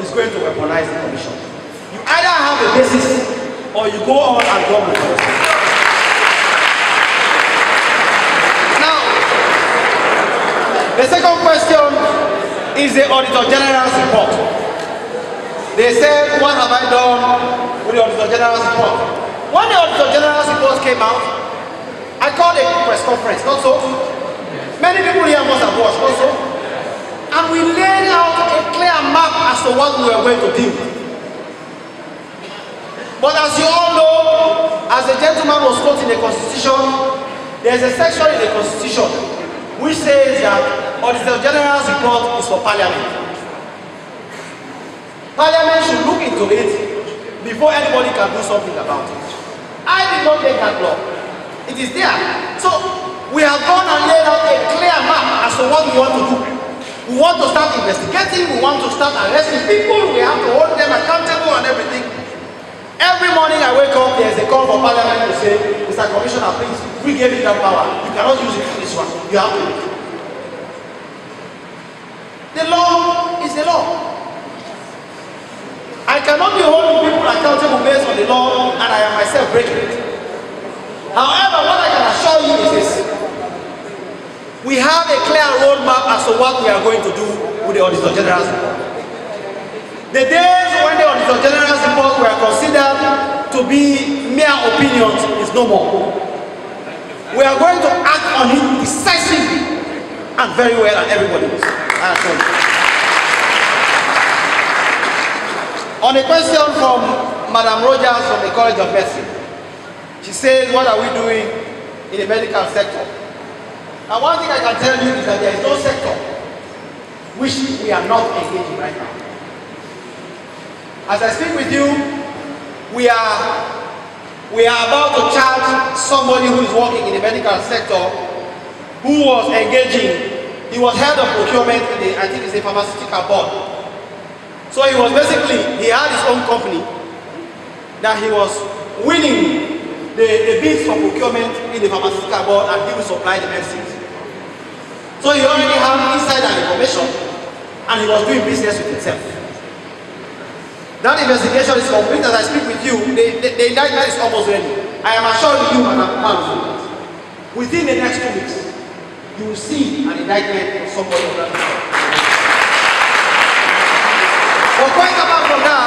is going to weaponize the commission. You either have a basis or you go on and go with it. Now, the second question is the Auditor General's report. They said, what have I done with the Auditor General's report? When the Auditor General's report came out, I called a press conference, not so. Many people here must have watched, not so. And we laid out a clear map as to what we were going to do. But as you all know, as the gentleman was quoting the Constitution, there is a section in the Constitution which says that Auditor General's report is for Parliament. Parliament should look into it before anybody can do something about it. I did not make that law. It is there. So we have gone and laid out a clear map as to what we want to do. We want to start investigating, we want to start arresting people, we have to hold them accountable and everything. Every morning I wake up, there is a call for Parliament to say, Mr. Commissioner, please, we gave you that power. You cannot use it for this one. You have to do it. The law is the law. I cannot be holding people accountable based on the law and I am myself breaking it. However, what I can assure you is this. We have a clear roadmap as to what we are going to do with the Auditor General's report. The days when the Auditor General's report were considered to be mere opinions is no more. We are going to act on it decisively and very well, and everybody knows. I assure you. On a question from Madam Rogers from the College of Medicine, she says, what are we doing in the medical sector? And one thing I can tell you is that there is no sector which we are not engaged in right now. As I speak with you, we are about to charge somebody who is working in the medical sector who was engaging. He was head of procurement in the, I think it's a pharmaceutical board. So he was basically, he had his own company that he was winning the bids for procurement in the pharmaceutical board, and he will supply the medicines. So he already had insider information and he was doing business with himself. That investigation is complete. As I speak with you, the indictment is almost ready. I am assuring you, Madam Manzo, within the next 2 weeks, you will see an indictment of somebody of that. But quite apart from that,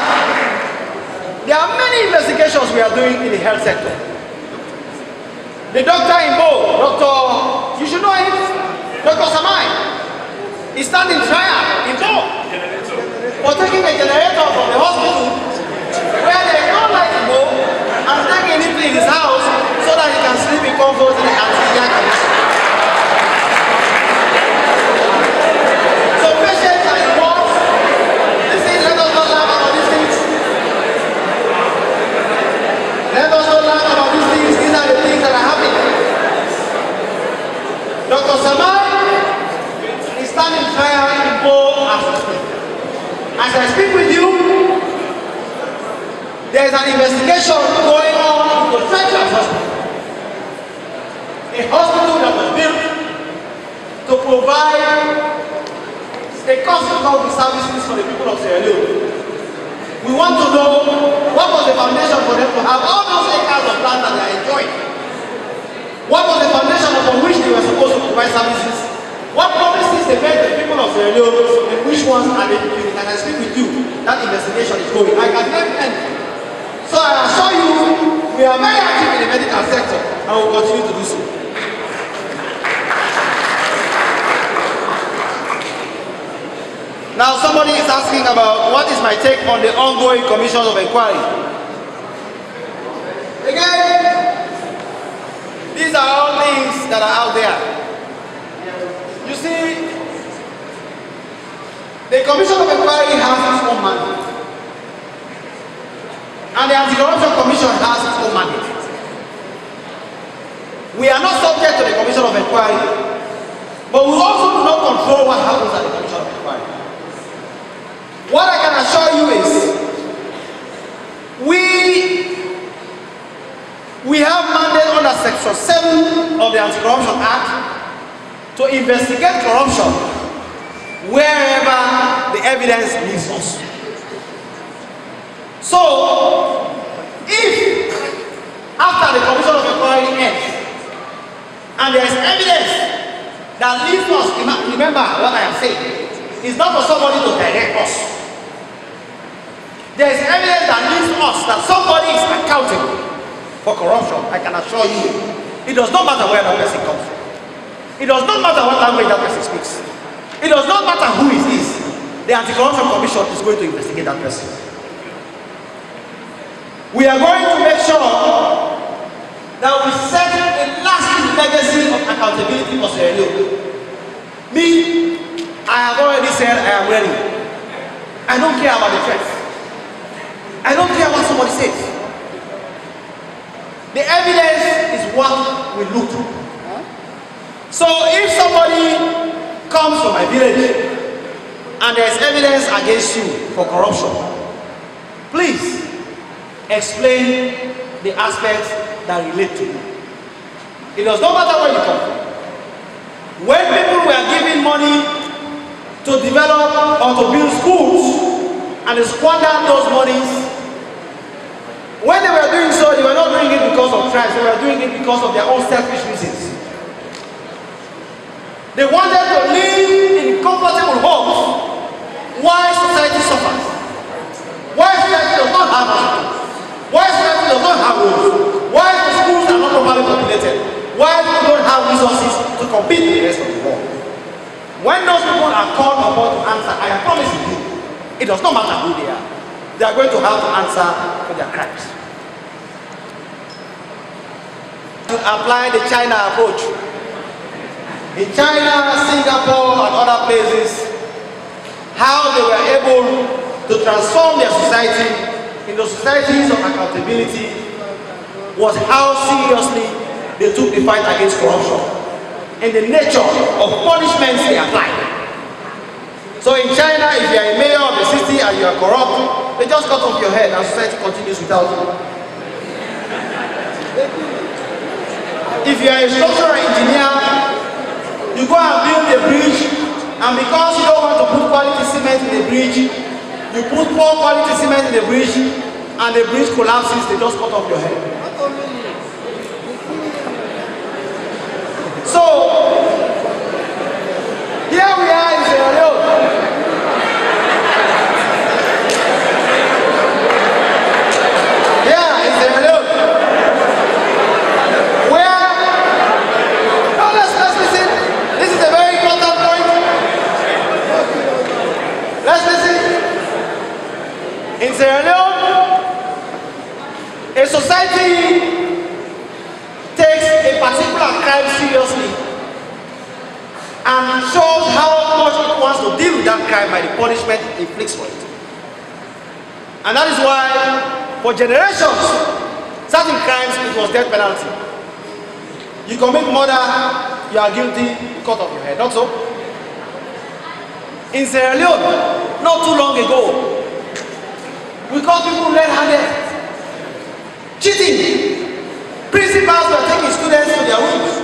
there are many investigations we are doing in the health sector. The doctor in Bo, you should know him, Dr. Samai, is standing trial in Bo for taking a generator from the hospital where there is no light in Bo and taking it to his house so that he can sleep in comfort in the air condition. So patients are involved. Listen, let us not laugh about these things. Let us not laugh about these things. These are the things that are happening. Dr. Samai is standing trial in Bo as we speak. As I speak with you, there is an investigation going on in the Federal Hospital. A hospital that was built to provide a cost-effective services for the people of Sierra Leone. We want to know what was the foundation for them to have all those acres of land that they are enjoying. What was the foundation upon which they were supposed to provide services? What promises they made the people of Sierra Leone, and which ones are they fulfilling? And I speak ongoing. I can name any. So I assure you, we are very active in the medical sector and will continue to do so. Now somebody is asking about what is my take on the ongoing commissions of inquiry. Again, these are all things that are out there. You see, the Commission of Inquiry has its own mandate. And the Anti-Corruption Commission has its own mandate. We are not subject to the Commission of Inquiry, but we also do not control what happens at the Commission of Inquiry. What I can assure you is, we have mandate under Section 7 of the Anti-Corruption Act to investigate corruption wherever the evidence leads us. So, if after the Commission of Inquiry ends, and there is evidence that leads us, remember what I am saying, it's not for somebody to direct us. There is evidence that leads us that somebody is accountable for corruption. I can assure you, it does not matter where that person comes from. It does not matter what language that person speaks. It does not matter who it is. The Anti-Corruption Commission is going to investigate that person. We are going to make sure that we set a lasting legacy of accountability for Sierra Leone. Me, I have already said I am ready. I don't care about the threats. I don't care what somebody says. The evidence is what we look to. So if somebody comes from my village and there is evidence against you for corruption, please explain the aspects that relate to you. It does not matter where you come from. When people were giving money to develop or to build schools and they squandered those monies, when they were doing so, they were not doing it because of tribes, they were doing it because of their own selfish reasons. They wanted to live in comfortable homes while society suffers. Why society does not have hospitals? Why society does not have roads? Why the schools are not properly populated? Why people don't have resources to compete with the rest of the world? When those people are called upon to answer, I am promising you, it does not matter who they are. They are going to have to answer for their crimes. To apply the China approach. In China, Singapore, and other places, how they were able to transform their society into societies of accountability was how seriously they took the fight against corruption and the nature of punishments they applied. So in China, if you are a mayor of the city and you are corrupt, they just cut off your head and society continues without you. If you are a structural engineer, you go and build a bridge, and because you don't want to put quality cement in the bridge, you put poor quality cement in the bridge, and the bridge collapses, they just cut off your head. So, here we are in Sierra Leone. Here in Sierra Leone. Where, no, let's listen. This is a very important point. Let's listen. In Sierra Leone, a society takes a particular crime seriously and shows how much it wants to deal with that crime by the punishment it inflicts for it. And that is why, for generations, certain crimes, it was death penalty. You commit murder, you are guilty, you cut off your head, not so? In Sierra Leone, not too long ago, we caught people red-handed, cheating. Principals were taking students to their rooms,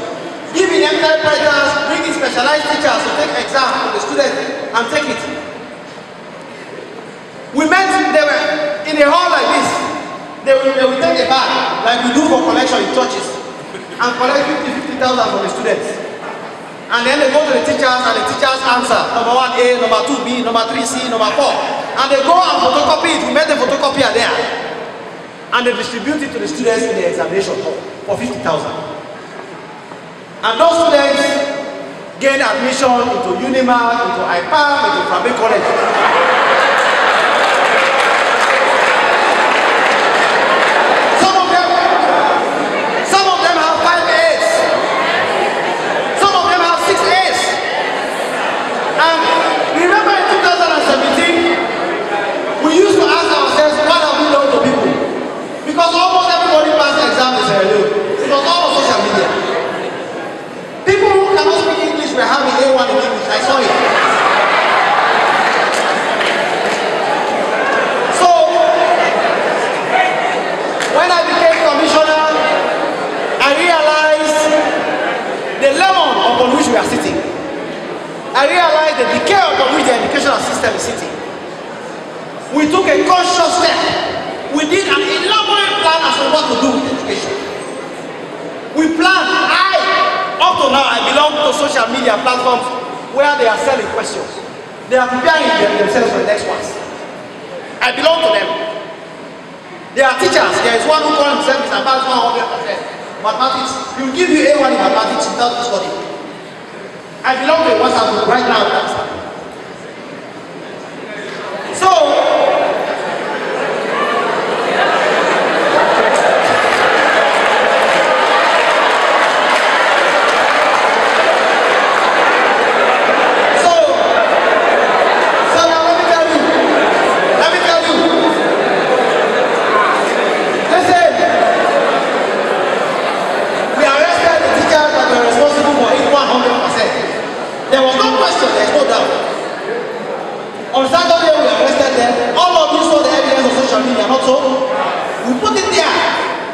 giving them typewriters, bringing specialized teachers to take exams for the students and take it. We met, they were in a hall like this. They will take a bag, like we do for collection in churches, and collect 50,000 from the students. And then they go to the teachers, and the teachers answer, number 1A, number 2B, number 3C, number 4. And they go and photocopy it. We made the photocopier there. And they distribute it to the students in the examination hall for 50,000. And those students gain admission into Unimark, into IPAM, into Frambe College. Some of them have 5 A's. Some of them have 6 A's. And remember in 2017, we used to ask ourselves, what have we done to people? Because almost everybody passed the exam is alone. It was all on social media. People who cannot speak English were having A1 in English. I saw it. So, when I became commissioner, I realized the lemon upon which we are sitting. I realized the decay upon which the educational system is sitting. We took a conscious step. We did an elaborate plan as to what to do with education. We planned. Up to now, I belong to social media platforms where they are selling questions. They are preparing themselves for the next ones. I belong to them. They are teachers. There is one who calls himself Mr. Maths 100%. Mathematics. He will give you A1 in mathematics without studying. I belong to a WhatsApp group right now. So, there was no question, there is no doubt. On Saturday we arrested them. All of you saw the evidence on social media, not so? We put it there.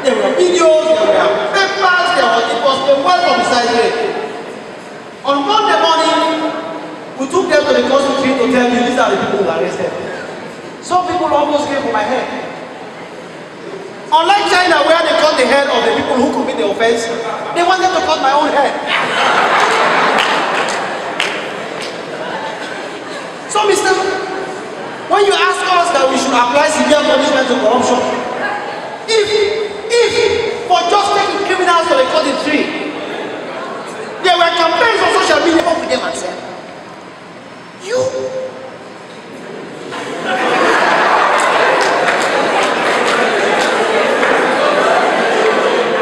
There were videos, there were papers, it was a well-publicized way. On Monday morning, we took them to the constitution to tell you these are the people who were arrested. Some people almost came for my head. Unlike China, where they cut the head of the people who commit the offense, they wanted to cut my own head. So, mister, when you ask us that we should apply severe punishment to corruption, if for just taking criminals to the cutting tree, there were campaigns on social media up to them and said, you.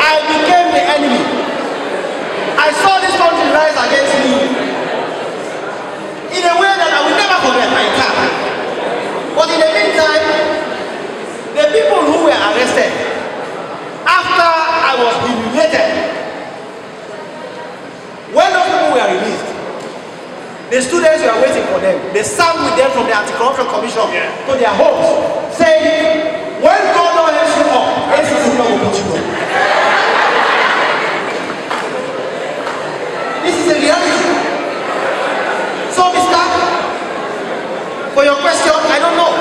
I became the enemy. I saw this country rise against me in a way that I will never forget my time. But in the meantime, the people who were arrested, after I was humiliated, when those people were released, the students were waiting for them. They sang with them from the Anti-Corruption Commission to their homes, saying, when God don't help you up, ACC will put you up. This is a reality. So, mister, for your question, I don't know.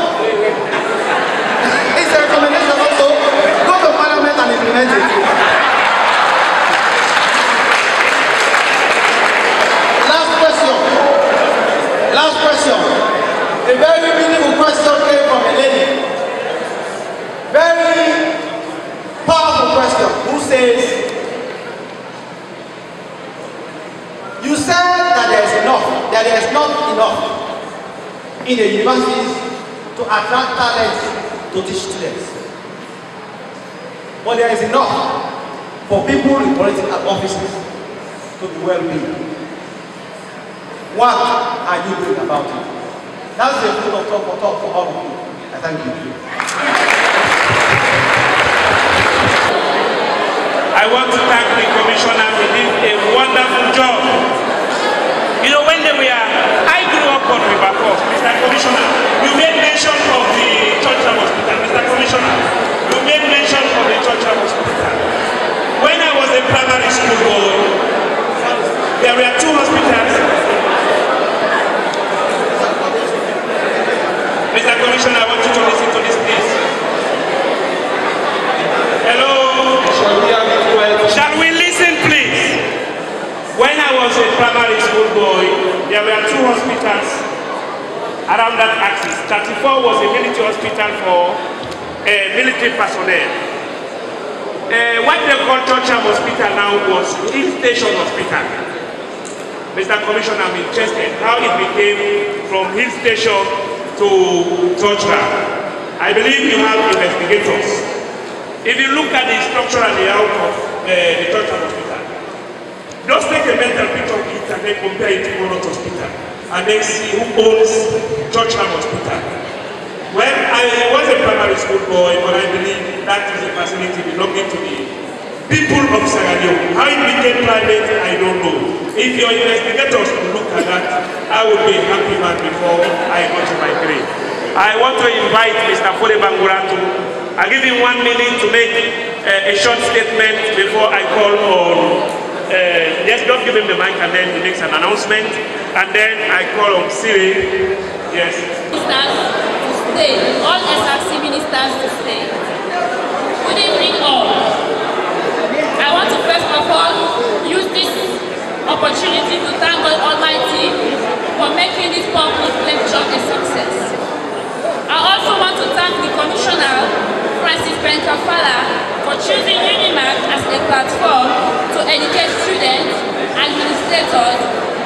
It's a recommendation also. Go to Parliament and implement it. Last question. Last question. A very meaningful question came from a lady. Very powerful question. Who says, you said that there is enough, that there is not enough in the universities to attract talents to teach students. But there is enough for people in political offices to be well paid. What are you doing about it? That's the full of talk for all of you. I thank you. I want to thank the commissioner. He did a wonderful job. You know, when I grew up on River Court, Mr. Commissioner, you made mention of the Churchill Hospital. Mr. Commissioner, you made mention of the Churchill Hospital. When I was a primary school boy, there were 2 hospitals. Mr. Commissioner, I want you to listen to this, please. Hello? Shall we listen, please? When I was a primary school boy, there were 2 hospitals. around that axis. 34 was a military hospital for military personnel. What they call Churcham Hospital now was Hill Station Hospital. Mr. Commissioner, I'm interested how it became from Hill Station to Churcham. I believe you have investigators. If you look at the structural layout of the Churcham Hospital, just take a mental picture of it and then compare it to Monot Hospital, and then see who owns Churcham Hospital. Well, I was a primary school boy, but I believe that is a facility belonging to the people of Sierra Leone. How it became private, I don't know. If your investigators could look at that, I would be a happy man before I go to my grave. I want to invite Mr. Fole Banguratu. I give him 1 minute to make a short statement before I call on. Just don't give him the mic and then he makes an announcement. And then I call on Siri. Yes. All SRC ministers to stay. Good evening all. I want to first of all use this opportunity to thank God Almighty for making this public lecture a success. I also want to thank the Commissioner, Francis Kaifala, for choosing Unimark as a platform to educate students, administrators,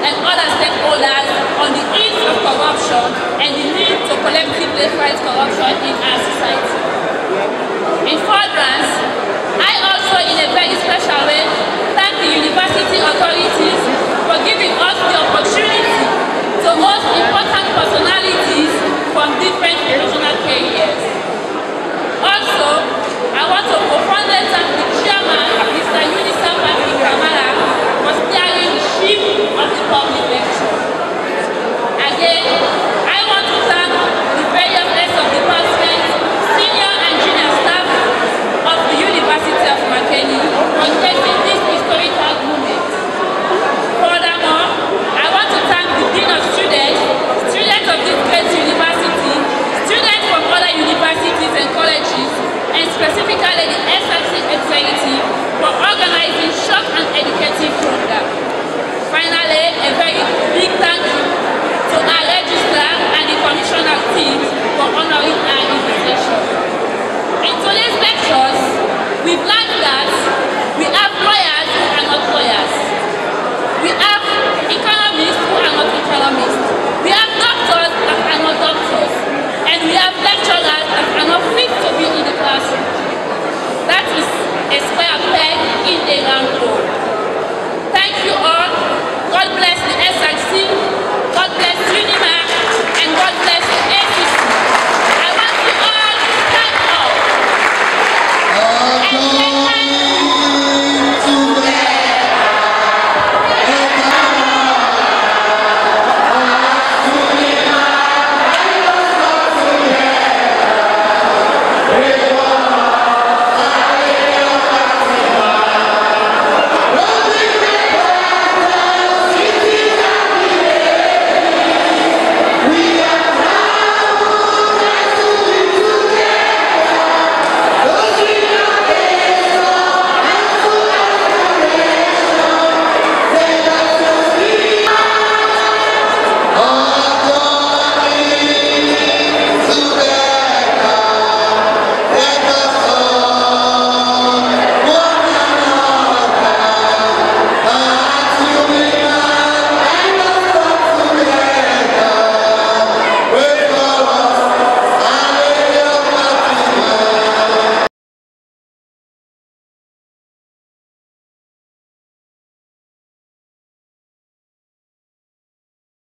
and other stakeholders on the ills of corruption and the need to collectively fight corruption in our society. In furtherance,